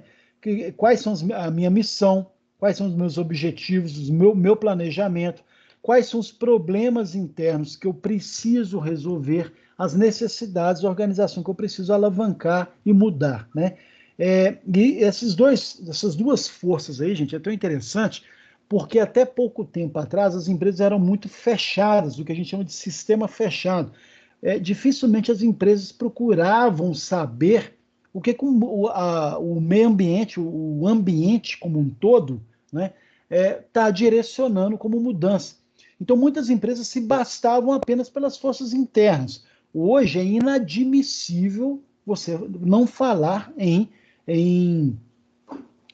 Quais são a minha missão, quais são os meus objetivos, o meu planejamento, quais são os problemas internos que eu preciso resolver, as necessidades da organização que eu preciso alavancar e mudar, né? E essas duas forças aí, gente, é tão interessante, porque até pouco tempo atrás as empresas eram muito fechadas, o que a gente chama de sistema fechado. Dificilmente as empresas procuravam saber o que o meio ambiente, o ambiente como um todo, né, está direcionando como mudança. Então, muitas empresas se bastavam apenas pelas forças internas. Hoje é inadmissível você não falar em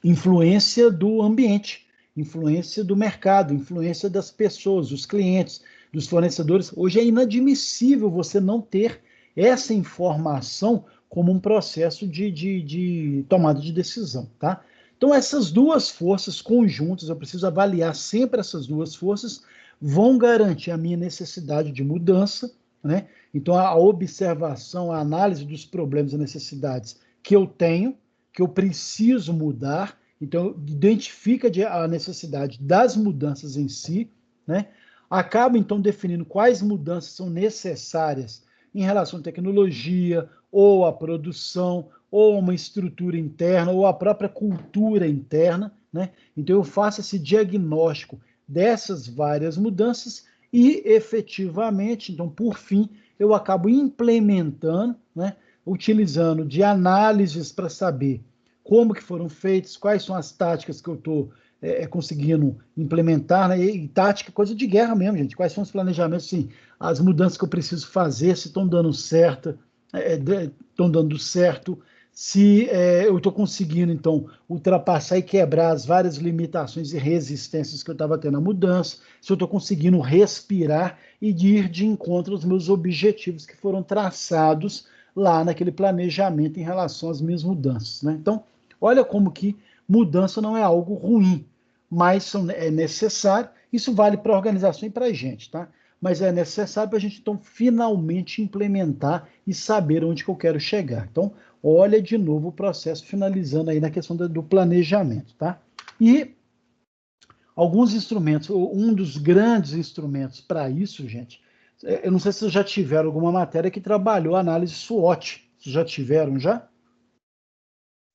influência do ambiente, influência do mercado, influência das pessoas, dos clientes, dos fornecedores. Hoje é inadmissível você não ter essa informação como um processo de tomada de decisão, tá? Então, essas duas forças conjuntas, eu preciso avaliar sempre essas duas forças, vão garantir a minha necessidade de mudança, né? Então, a observação, a análise dos problemas e necessidades que eu tenho, que eu preciso mudar, então identifica a necessidade das mudanças em si, né? Acaba então definindo quais mudanças são necessárias em relação à tecnologia, ou à produção, ou uma estrutura interna, ou a própria cultura interna, né? Então eu faço esse diagnóstico dessas várias mudanças e efetivamente, então por fim, eu acabo implementando, né? Utilizando de análises para saber como que foram feitos, quais são as táticas que eu estou conseguindo implementar, né? E tática, coisa de guerra mesmo, gente. Quais são os planejamentos, assim, as mudanças que eu preciso fazer, se estão dando certo, estão dando certo, se eu estou conseguindo, então, ultrapassar e quebrar as várias limitações e resistências que eu estava tendo à mudança, se eu estou conseguindo respirar e ir de encontro aos meus objetivos que foram traçados lá naquele planejamento em relação às minhas mudanças, né? Então, olha como que mudança não é algo ruim. mas é necessário. Isso vale para a organização e para a gente, tá? Mas é necessário para a gente, então, finalmente implementar e saber onde que eu quero chegar. Então, olha de novo o processo, finalizando aí na questão do planejamento, tá? E alguns instrumentos, um dos grandes instrumentos para isso, gente, eu não sei se vocês já tiveram alguma matéria que trabalhou análise SWOT. Vocês já tiveram, já?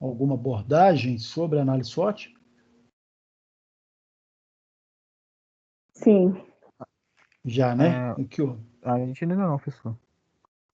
Alguma abordagem sobre análise SWOT? Sim. Já, né? O que A gente ainda não, professor. Acho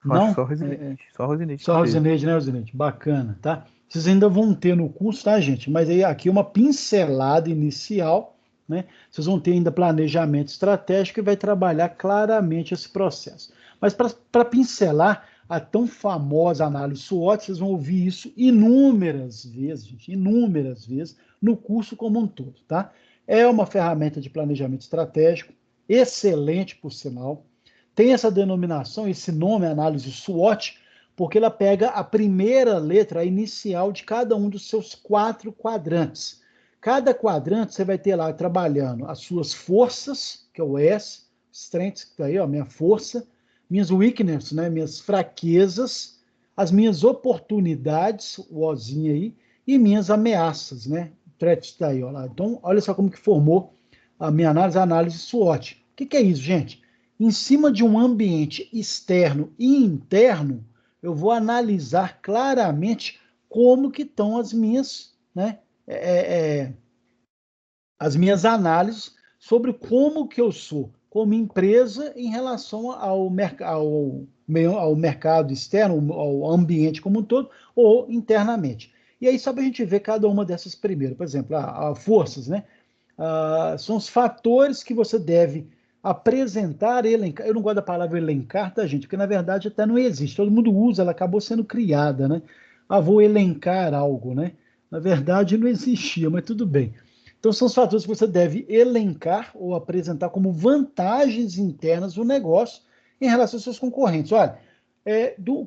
que Não? só Rosinete. Só Rosinete. Só Rosinete, né, Rosinete? Bacana, tá? Vocês ainda vão ter no curso, tá, gente? Mas aí aqui uma pincelada inicial, né? Vocês vão ter ainda planejamento estratégico e vai trabalhar claramente esse processo. Mas para pincelar a tão famosa análise SWOT, vocês vão ouvir isso inúmeras vezes, gente, inúmeras vezes, no curso como um todo, tá? É uma ferramenta de planejamento estratégico, excelente, por sinal. Tem essa denominação, esse nome, análise SWOT, porque ela pega a primeira letra, a inicial de cada um dos seus 4 quadrantes. Cada quadrante você vai ter lá trabalhando as suas forças, que é o S, strengths, que está aí, ó, minha força, minhas weaknesses, né, minhas fraquezas, as minhas oportunidades, o Ozinho aí, e minhas ameaças, né, threats está aí, ó lá. Então, olha só como que formou a minha análise, a análise SWOT. O que é isso, gente? Em cima de um ambiente externo e interno, eu vou analisar claramente como que estão as minhas, né, as minhas análises sobre como que eu sou como empresa em relação ao mercado externo, ao ambiente como um todo, ou internamente. E aí, só para a gente ver cada uma dessas primeiro. Por exemplo, forças, né? São os fatores que você deve apresentar, elencar. Eu não gosto da palavra elencar, tá, gente? Porque, na verdade, até não existe. Todo mundo usa, ela acabou sendo criada, né? Vou elencar algo, né? Na verdade, não existia, mas tudo bem. Então, são os fatores que você deve elencar ou apresentar como vantagens internas do negócio em relação aos seus concorrentes. Olha,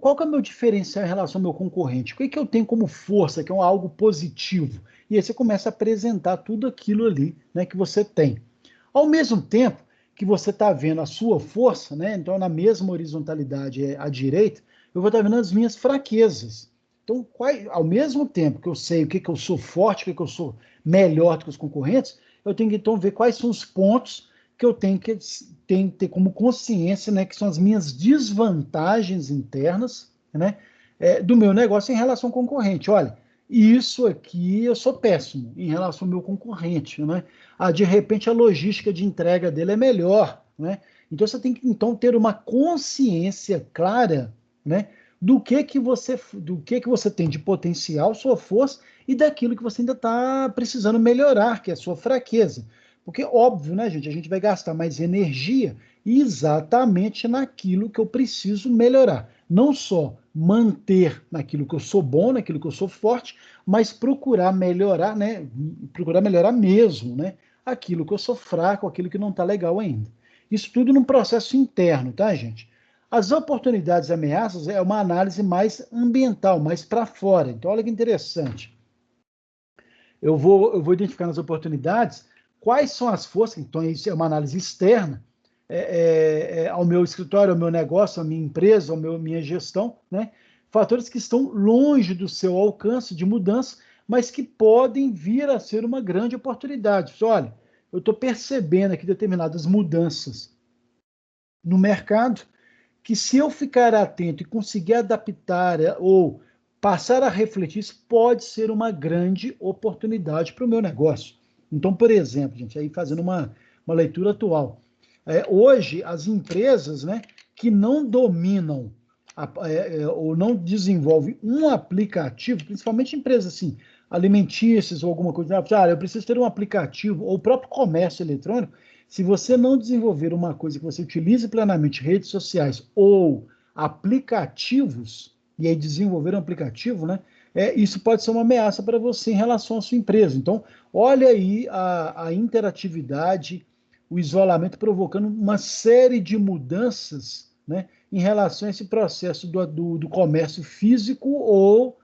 qual que é o meu diferencial em relação ao meu concorrente? O que eu tenho como força, que é algo positivo? E aí você começa a apresentar tudo aquilo ali, né, que você tem. Ao mesmo tempo que você está vendo a sua força, né, então na mesma horizontalidade à direita, eu vou estar vendo as minhas fraquezas. Então, ao mesmo tempo que eu sei o que eu sou forte, o que eu sou melhor do que os concorrentes, eu tenho que então ver quais são os pontos que eu tenho que ter como consciência, né, que são as minhas desvantagens internas, né, do meu negócio em relação ao concorrente. Olha, isso aqui eu sou péssimo em relação ao meu concorrente, né? De repente a logística de entrega dele é melhor, né? Então você tem que então ter uma consciência clara, né, do que você tem de potencial, sua força e daquilo que você ainda está precisando melhorar, que é a sua fraqueza. Porque, óbvio, né, gente, a gente vai gastar mais energia exatamente naquilo que eu preciso melhorar. Não só manter naquilo que eu sou bom, naquilo que eu sou forte, mas procurar melhorar, né? Procurar melhorar mesmo, né? Aquilo que eu sou fraco, aquilo que não está legal ainda. Isso tudo num processo interno, tá, gente? As oportunidades e ameaças é uma análise mais ambiental, mais para fora. Então, olha que interessante. Eu vou identificar nas oportunidades quais são as forças, então isso é uma análise externa, ao meu escritório, ao meu negócio, à minha empresa, à minha gestão, né? Fatores que estão longe do seu alcance de mudança, mas que podem vir a ser uma grande oportunidade. Olha, eu estou percebendo aqui determinadas mudanças no mercado, que se eu ficar atento e conseguir adaptar ou passar a refletir, isso pode ser uma grande oportunidade para o meu negócio. Então, por exemplo, gente, aí fazendo uma leitura atual, hoje as empresas, né, que não dominam ou não desenvolvem um aplicativo, principalmente empresas assim, alimentícias ou alguma coisa, eu preciso ter um aplicativo, ou o próprio comércio eletrônico, se você não desenvolver uma coisa que você utilize plenamente, redes sociais ou aplicativos, e aí desenvolver um aplicativo, né? Isso pode ser uma ameaça para você em relação à sua empresa. Então, olha aí a interatividade, o isolamento provocando uma série de mudanças, né, em relação a esse processo do comércio físico ou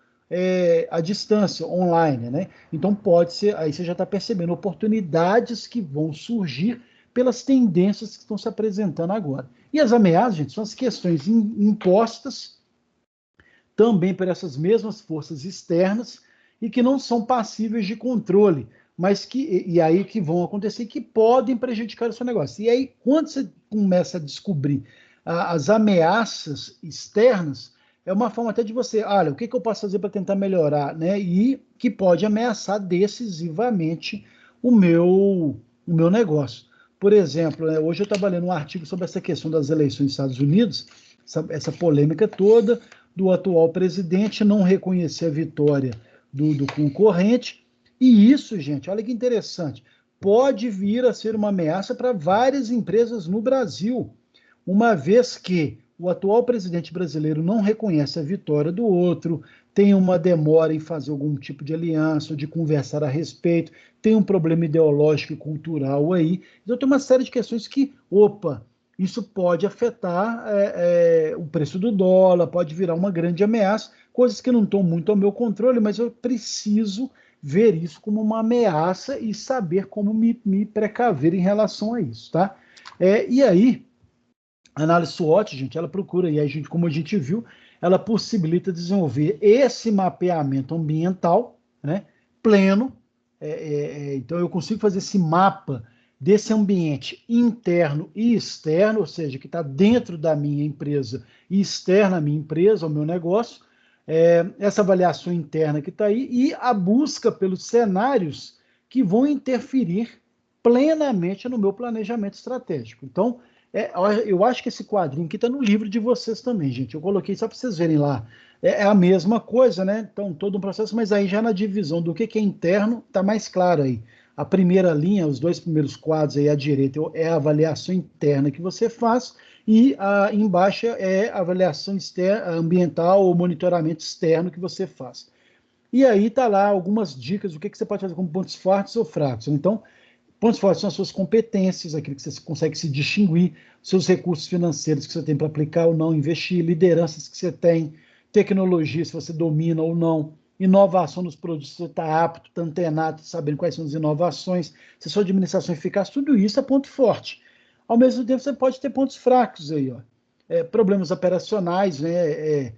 à distância, online, né? Então pode ser, aí você já está percebendo oportunidades que vão surgir pelas tendências que estão se apresentando agora. E as ameaças, gente, são as questões impostas também por essas mesmas forças externas e que não são passíveis de controle, mas e aí que vão acontecer, que podem prejudicar o seu negócio. E aí, quando você começa a descobrir as ameaças externas, é uma forma até de você, olha, o que eu posso fazer para tentar melhorar, né? E que pode ameaçar decisivamente o meu negócio. Por exemplo, né, hoje eu estava lendo um artigo sobre essa questão das eleições dos Estados Unidos, essa polêmica toda do atual presidente não reconhecer a vitória do concorrente. E isso, gente, olha que interessante, pode vir a ser uma ameaça para várias empresas no Brasil, uma vez que o atual presidente brasileiro não reconhece a vitória do outro, tem uma demora em fazer algum tipo de aliança, ou de conversar a respeito, tem um problema ideológico e cultural aí. Então tem uma série de questões que, isso pode afetar o preço do dólar, pode virar uma grande ameaça, coisas que não estão muito ao meu controle, mas eu preciso ver isso como uma ameaça e saber como me precaver em relação a isso, tá? E aí, a análise SWOT, gente, ela procura, e a gente, como a gente viu, ela possibilita desenvolver esse mapeamento ambiental, né, pleno. Então, eu consigo fazer esse mapa desse ambiente interno e externo, ou seja, que está dentro da minha empresa e externa à minha empresa, ao meu negócio, essa avaliação interna que está aí e a busca pelos cenários que vão interferir plenamente no meu planejamento estratégico. Então, eu acho que esse quadrinho aqui está no livro de vocês também, gente. Eu coloquei só para vocês verem lá. É a mesma coisa, né? Então, todo um processo, mas aí já na divisão do que é interno, está mais claro aí. A primeira linha, os dois primeiros quadros aí à direita, é a avaliação interna que você faz, e embaixo é a avaliação ambiental ou monitoramento externo que você faz. E aí está lá algumas dicas do que você pode fazer como pontos fortes ou fracos. Então, pontos fortes são as suas competências, aquilo que você consegue se distinguir, seus recursos financeiros que você tem para aplicar ou não, investir, lideranças que você tem, tecnologia, se você domina ou não, inovação nos produtos, se você está apto, está antenado, sabendo quais são as inovações, se a sua administração é eficaz, tudo isso é ponto forte. Ao mesmo tempo, você pode ter pontos fracos aí, ó. Problemas operacionais, né?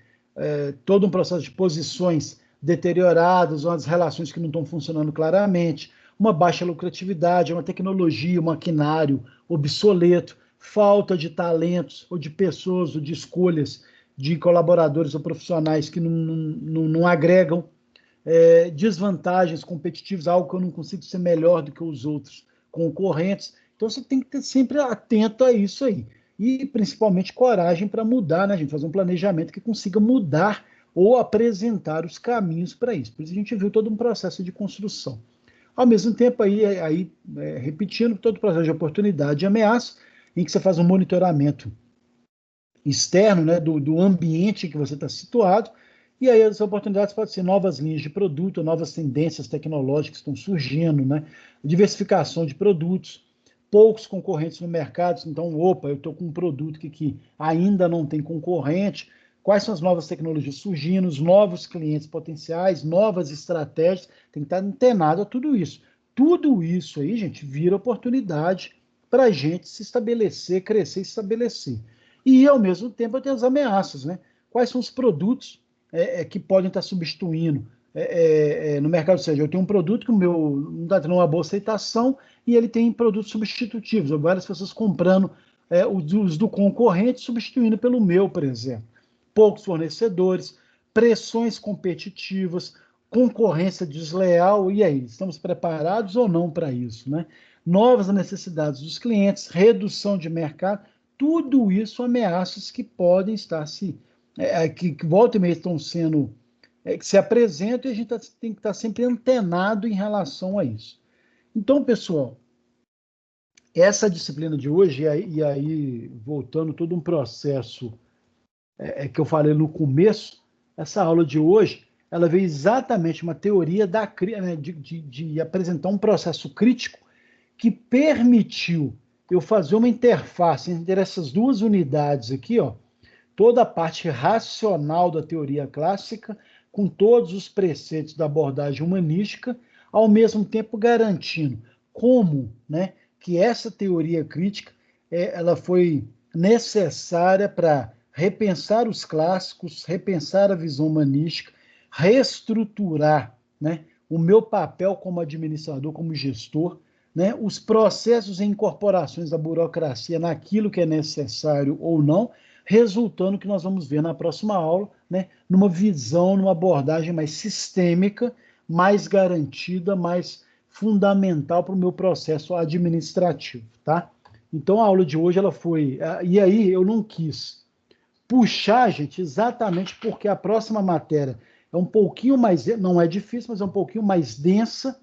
Todo um processo de posições deterioradas, ou as relações que não estão funcionando claramente, uma baixa lucratividade, uma tecnologia, um maquinário obsoleto, falta de talentos, ou de pessoas, ou de escolhas de colaboradores ou profissionais que não agregam, desvantagens competitivas, algo que eu não consigo ser melhor do que os outros concorrentes. Então você tem que ter sempre atento a isso aí. E principalmente coragem para mudar, né, gente? Fazer um planejamento que consiga mudar ou apresentar os caminhos para isso. Por isso a gente viu todo um processo de construção. Ao mesmo tempo, repetindo, todo o processo de oportunidade e ameaça, em que você faz um monitoramento externo, né, do ambiente em que você está situado, e aí as oportunidades podem ser novas linhas de produto, novas tendências tecnológicas que estão surgindo, né, diversificação de produtos, poucos concorrentes no mercado, então, eu estou com um produto que ainda não tem concorrente, quais são as novas tecnologias surgindo, os novos clientes potenciais, novas estratégias, tem que estar antenado a tudo isso. Tudo isso aí, gente, vira oportunidade para a gente se estabelecer, crescer e se estabelecer. E, ao mesmo tempo, tem as ameaças, né? Quais são os produtos que podem estar substituindo no mercado? Ou seja, eu tenho um produto que o meu não está tendo uma boa aceitação e ele tem produtos substitutivos, ou várias pessoas comprando os do concorrente, substituindo pelo meu, por exemplo. Poucos fornecedores, pressões competitivas, concorrência desleal, e aí, estamos preparados ou não para isso, né? Novas necessidades dos clientes, redução de mercado, tudo isso ameaças que podem estar que volta e meia estão sendo, que se apresentam, e a gente tem que estar sempre antenado em relação a isso. Então, pessoal, essa disciplina de hoje, e aí voltando todo um processo que eu falei no começo, essa aula de hoje, ela veio exatamente uma teoria de apresentar um processo crítico que permitiu eu fazer uma interface entre essas duas unidades aqui, ó, toda a parte racional da teoria clássica com todos os preceitos da abordagem humanística, ao mesmo tempo garantindo como, né, que essa teoria crítica ela foi necessária para repensar os clássicos, repensar a visão humanística, reestruturar, né, o meu papel como administrador, como gestor, né, os processos e incorporações da burocracia naquilo que é necessário ou não, resultando que nós vamos ver na próxima aula, né, numa visão, numa abordagem mais sistêmica, mais garantida, mais fundamental para o meu processo administrativo, tá? Então a aula de hoje ela foi, e aí eu não quis puxar, gente, exatamente porque a próxima matéria é um pouquinho mais, não é difícil, mas é um pouquinho mais densa,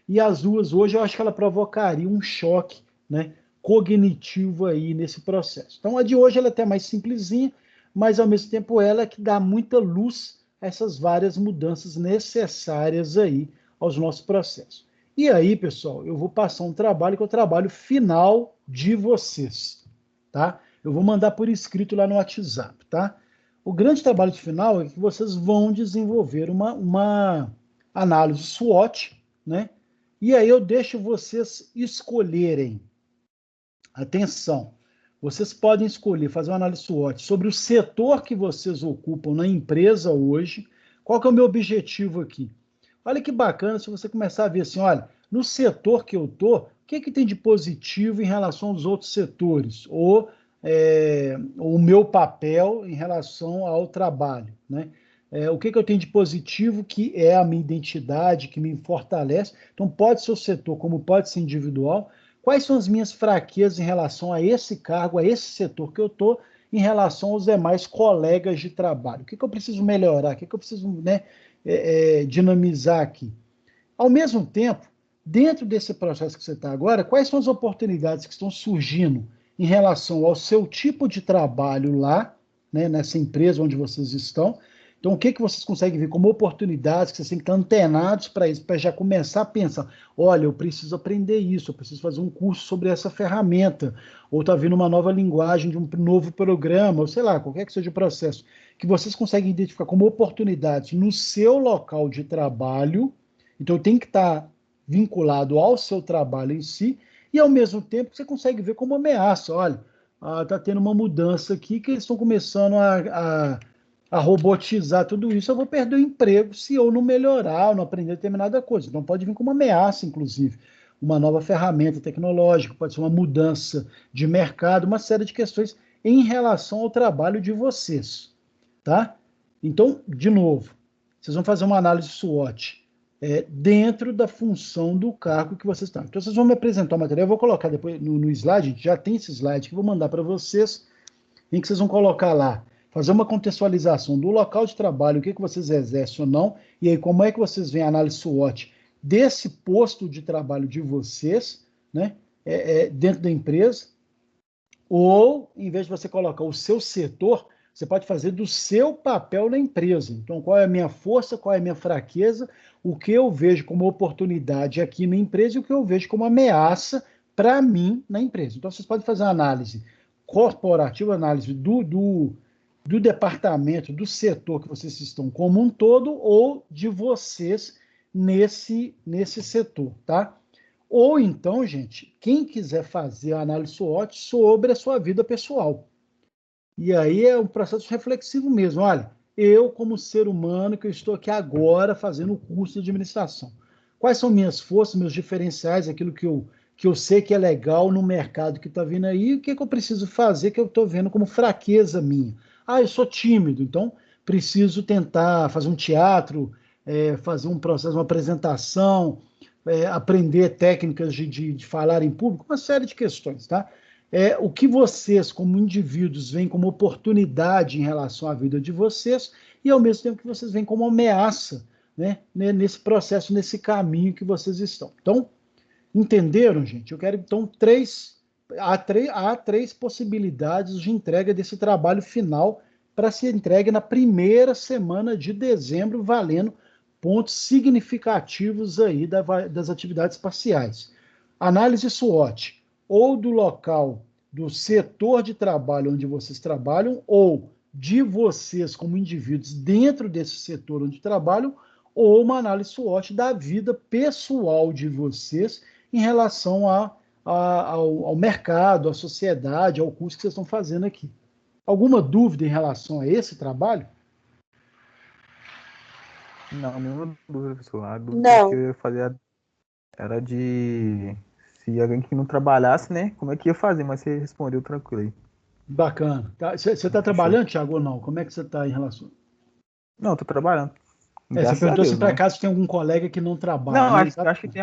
e as duas hoje eu acho que ela provocaria um choque, né, cognitivo aí nesse processo. Então a de hoje ela é até mais simplesinha, mas ao mesmo tempo ela é que dá muita luz a essas várias mudanças necessárias aí aos nossos processos. E aí, pessoal, eu vou passar um trabalho que é o trabalho final de vocês, tá? Eu vou mandar por escrito lá no WhatsApp, tá? O grande trabalho de final é que vocês vão desenvolver uma análise SWOT, né? E aí eu deixo vocês escolherem. Atenção, vocês podem escolher fazer uma análise SWOT sobre o setor que vocês ocupam na empresa hoje. Qual que é o meu objetivo aqui? Olha que bacana se você começar a ver assim, olha, no setor que eu estou, o que tem de positivo em relação aos outros setores? Ou o meu papel em relação ao trabalho, né? O que eu tenho de positivo que é a minha identidade, que me fortalece. Então, pode ser o setor, como pode ser individual. Quais são as minhas fraquezas em relação a esse cargo, a esse setor que eu estou, em relação aos demais colegas de trabalho? O que eu preciso melhorar? O que eu preciso, né, dinamizar aqui? Ao mesmo tempo, dentro desse processo que você está agora, quais são as oportunidades que estão surgindo em relação ao seu tipo de trabalho lá, né, nessa empresa onde vocês estão? Então, o que vocês conseguem ver como oportunidades, que vocês têm que estar antenados para isso, para já começar a pensar, olha, eu preciso aprender isso, eu preciso fazer um curso sobre essa ferramenta, ou está vindo uma nova linguagem de um novo programa, ou sei lá, qualquer que seja o processo, que vocês conseguem identificar como oportunidades no seu local de trabalho. Então, tem que estar vinculado ao seu trabalho em si, e ao mesmo tempo você consegue ver como ameaça. Olha, está tendo uma mudança aqui que eles estão começando a robotizar tudo isso, eu vou perder o emprego se eu não melhorar, ou não aprender determinada coisa. Então pode vir como uma ameaça, inclusive, uma nova ferramenta tecnológica, pode ser uma mudança de mercado, uma série de questões em relação ao trabalho de vocês, tá? Então, de novo, vocês vão fazer uma análise SWOT dentro da função do cargo que vocês estão. Então, vocês vão me apresentar o material, eu vou colocar depois no slide, gente, já tem esse slide que eu vou mandar para vocês, em que vocês vão colocar lá, fazer uma contextualização do local de trabalho, o que vocês exercem ou não, e aí como é que vocês veem a análise SWOT desse posto de trabalho de vocês, né, dentro da empresa, ou, em vez de você colocar o seu setor, você pode fazer do seu papel na empresa. Então, qual é a minha força, qual é a minha fraqueza, o que eu vejo como oportunidade aqui na empresa e o que eu vejo como ameaça para mim na empresa. Então, vocês podem fazer uma análise corporativa, análise do departamento, do setor que vocês estão como um todo, ou de vocês nesse setor, tá? Ou então, gente, quem quiser fazer a análise SWOT sobre a sua vida pessoal. E aí é um processo reflexivo mesmo. Olha, eu como ser humano que eu estou aqui agora fazendo o curso de administração. Quais são minhas forças, meus diferenciais, aquilo que eu sei que é legal no mercado que está vindo aí, e o que eu preciso fazer que eu estou vendo como fraqueza minha? Eu sou tímido, então preciso tentar fazer um teatro, fazer um processo, uma apresentação, aprender técnicas de falar em público, uma série de questões, tá? O que vocês, como indivíduos, veem como oportunidade em relação à vida de vocês e, ao mesmo tempo, que vocês veem como ameaça, né, nesse processo, nesse caminho que vocês estão. Então, entenderam, gente? Eu quero, então, há três possibilidades de entrega desse trabalho final para ser entregue na primeira semana de dezembro, valendo pontos significativos aí das atividades parciais. Análise SWOT, ou do local, do setor de trabalho onde vocês trabalham, ou de vocês como indivíduos dentro desse setor onde trabalham, ou uma análise SWOT da vida pessoal de vocês em relação ao mercado, à sociedade, ao curso que vocês estão fazendo aqui. Alguma dúvida em relação a esse trabalho? Não, nenhuma dúvida, professor. A dúvida Não. que eu ia fazer era de se alguém que não trabalhasse, né? Como é que ia fazer? Mas você respondeu tranquilo aí. Bacana. Você está Fechou. trabalhando, Thiago, ou não? Como é que você está em relação? Não, tô trabalhando. Você Graças a perguntou Deus, se por né? acaso tem algum colega que não trabalha. Não, Né? acho que tem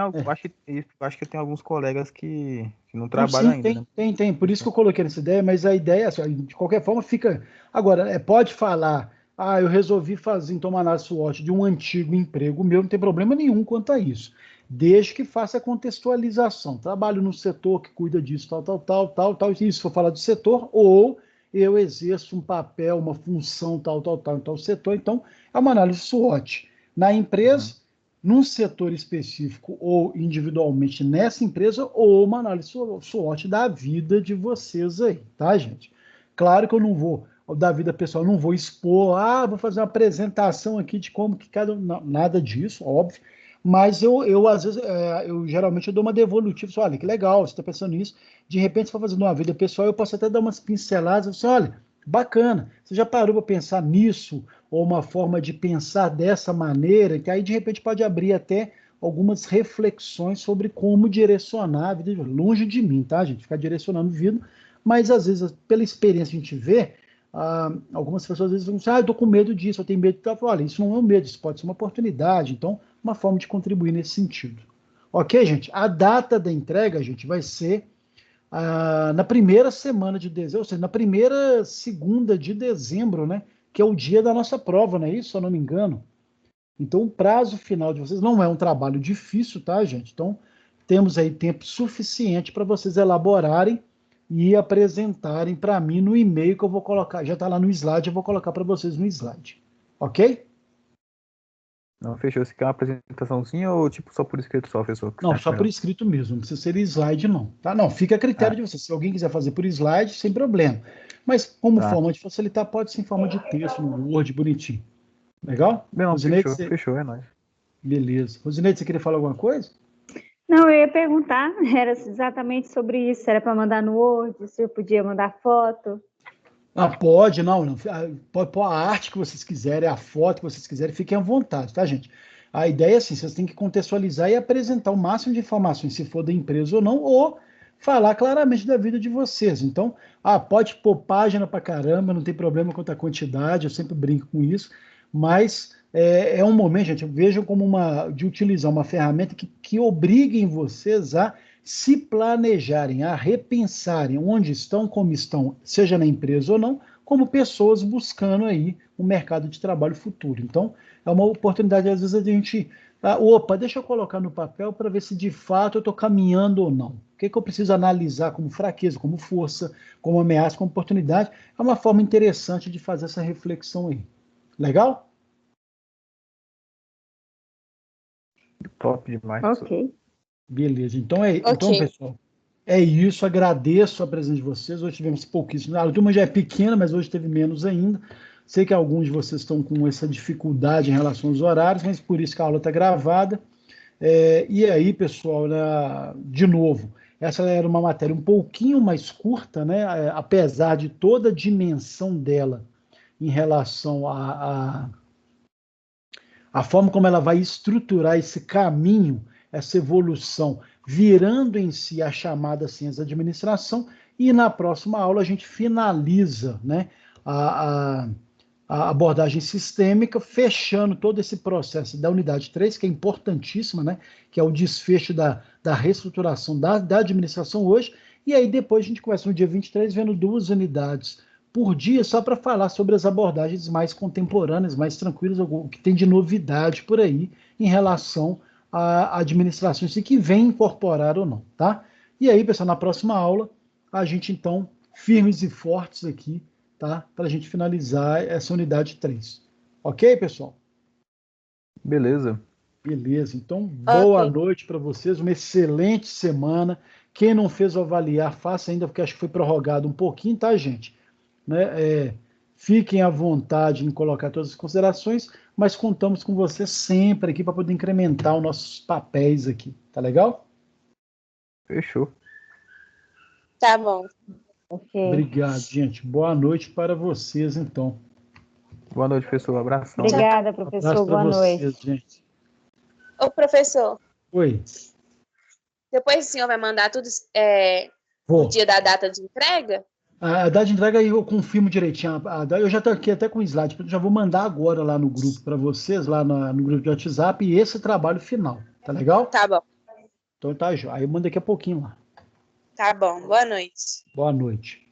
acho que tem alguns colegas que não Não, trabalham sim, ainda, né? tem. Por isso que eu coloquei nessa ideia, mas a ideia, assim, de qualquer forma, fica. Agora, pode falar, eu resolvi fazer, então, uma análise SWOT de um antigo emprego meu, não tem problema nenhum quanto a isso. Desde que faça a contextualização. Trabalho no setor que cuida disso, tal. Isso, for falar do setor, ou eu exerço um papel, uma função, tal, em tal setor. Então, é uma análise SWOT. Na empresa, num setor específico ou individualmente nessa empresa, ou uma análise SWOT da vida de vocês aí, tá, gente? Claro que eu não vou, da vida pessoal, não vou expor, vou fazer uma apresentação aqui de como que cada um, não, nada disso, óbvio, mas eu às vezes, eu geralmente eu dou uma devolutiva, olha, que legal, você está pensando nisso, de repente você está fazendo uma vida pessoal, eu posso até dar umas pinceladas, assim, olha, bacana, você já parou para pensar nisso, ou uma forma de pensar dessa maneira, que aí de repente pode abrir até algumas reflexões sobre como direcionar a vida, longe de mim, tá, gente? Ficar direcionando vida, mas às vezes, pela experiência que a gente vê, algumas pessoas às vezes vão dizer, eu tô com medo disso, eu tenho medo de tal. Olha, isso não é um medo, isso pode ser uma oportunidade, então, uma forma de contribuir nesse sentido. Ok, gente? A data da entrega, gente, vai ser na primeira semana de dezembro, ou seja, na primeira segunda de dezembro, né? Que é o dia da nossa prova, não é isso? Se eu não me engano. Então, o prazo final de vocês não é um trabalho difícil, tá, gente? Então, temos aí tempo suficiente para vocês elaborarem e apresentarem para mim no e-mail que eu vou colocar. Já está lá no slide, eu vou colocar para vocês no slide. Ok? Não, fechou. Você quer uma apresentaçãozinha ou tipo só por escrito só, professor? Não, só por escrito mesmo, não precisa ser slide, não. Tá? Não, fica a critério de vocês. Se alguém quiser fazer por slide, sem problema. Mas, como forma de facilitar, pode ser em forma de texto, no Word, bonitinho. Legal? Não, Rosineide, fechou, é nóis. Beleza. Rosineide, você queria falar alguma coisa? Não, eu ia perguntar, era exatamente sobre isso, se era para mandar no Word, se eu podia mandar foto. Pode, não. Pode pôr a arte que vocês quiserem, a foto que vocês quiserem, fiquem à vontade, tá, gente? A ideia é assim, vocês têm que contextualizar e apresentar o máximo de informações, se for da empresa ou não, ou falar claramente da vida de vocês. Então, pode pôr página pra caramba, não tem problema quanto à quantidade, eu sempre brinco com isso, mas é um momento, gente, vejam como de utilizar uma ferramenta que obriguem vocês a se planejarem, a repensarem onde estão, como estão, seja na empresa ou não, como pessoas buscando aí um mercado de trabalho futuro. Então, é uma oportunidade, às vezes, a gente... deixa eu colocar no papel para ver se de fato eu estou caminhando ou não. O que eu preciso analisar como fraqueza, como força, como ameaça, como oportunidade. É uma forma interessante de fazer essa reflexão aí. Legal? Top demais. Ok. Beleza. Então, Ok. então, pessoal, é isso. Agradeço a presença de vocês. Hoje tivemos pouquíssimo. A turma já é pequena, mas hoje teve menos ainda. Sei que alguns de vocês estão com essa dificuldade em relação aos horários, mas por isso que a aula está gravada. E aí, pessoal, de novo, essa era uma matéria um pouquinho mais curta, né? Apesar de toda a dimensão dela em relação a forma como ela vai estruturar esse caminho, essa evolução, virando em si a chamada ciência da administração, e na próxima aula a gente finaliza, né, a abordagem sistêmica, fechando todo esse processo da unidade 3, que é importantíssima, né, que é o desfecho da reestruturação da administração hoje, e aí depois a gente começa no dia 23, vendo 2 unidades por dia, só para falar sobre as abordagens mais contemporâneas, mais tranquilas, o que tem de novidade por aí em relação a administrações e que vem incorporar ou não, tá? E aí, pessoal, na próxima aula, a gente, então, firmes e fortes aqui, tá? Para a gente finalizar essa unidade 3. Ok, pessoal? Beleza. Beleza. Então, boa Ok. noite para vocês, uma excelente semana. Quem não fez o avaliar, faça ainda, porque acho que foi prorrogado um pouquinho, tá, gente? Né? Fiquem à vontade em colocar todas as considerações, mas contamos com você sempre aqui para poder incrementar os nossos papéis aqui. Tá legal? Fechou. Tá bom. Ok. Obrigado, gente. Boa noite para vocês, então. Boa noite, professor. Abração. Obrigada, Abraço professor. para Boa vocês, noite. gente. Ô, professor, Oi. depois o senhor vai mandar tudo o Vou. dia da data de entrega? A data de entrega eu confirmo direitinho. Eu já estou aqui até com o slide, já vou mandar agora lá no grupo para vocês, lá no grupo de WhatsApp, e esse trabalho final. Tá legal? Tá bom. Então tá, Jó. Aí eu mando daqui a pouquinho lá. Tá bom. Boa noite. Boa noite.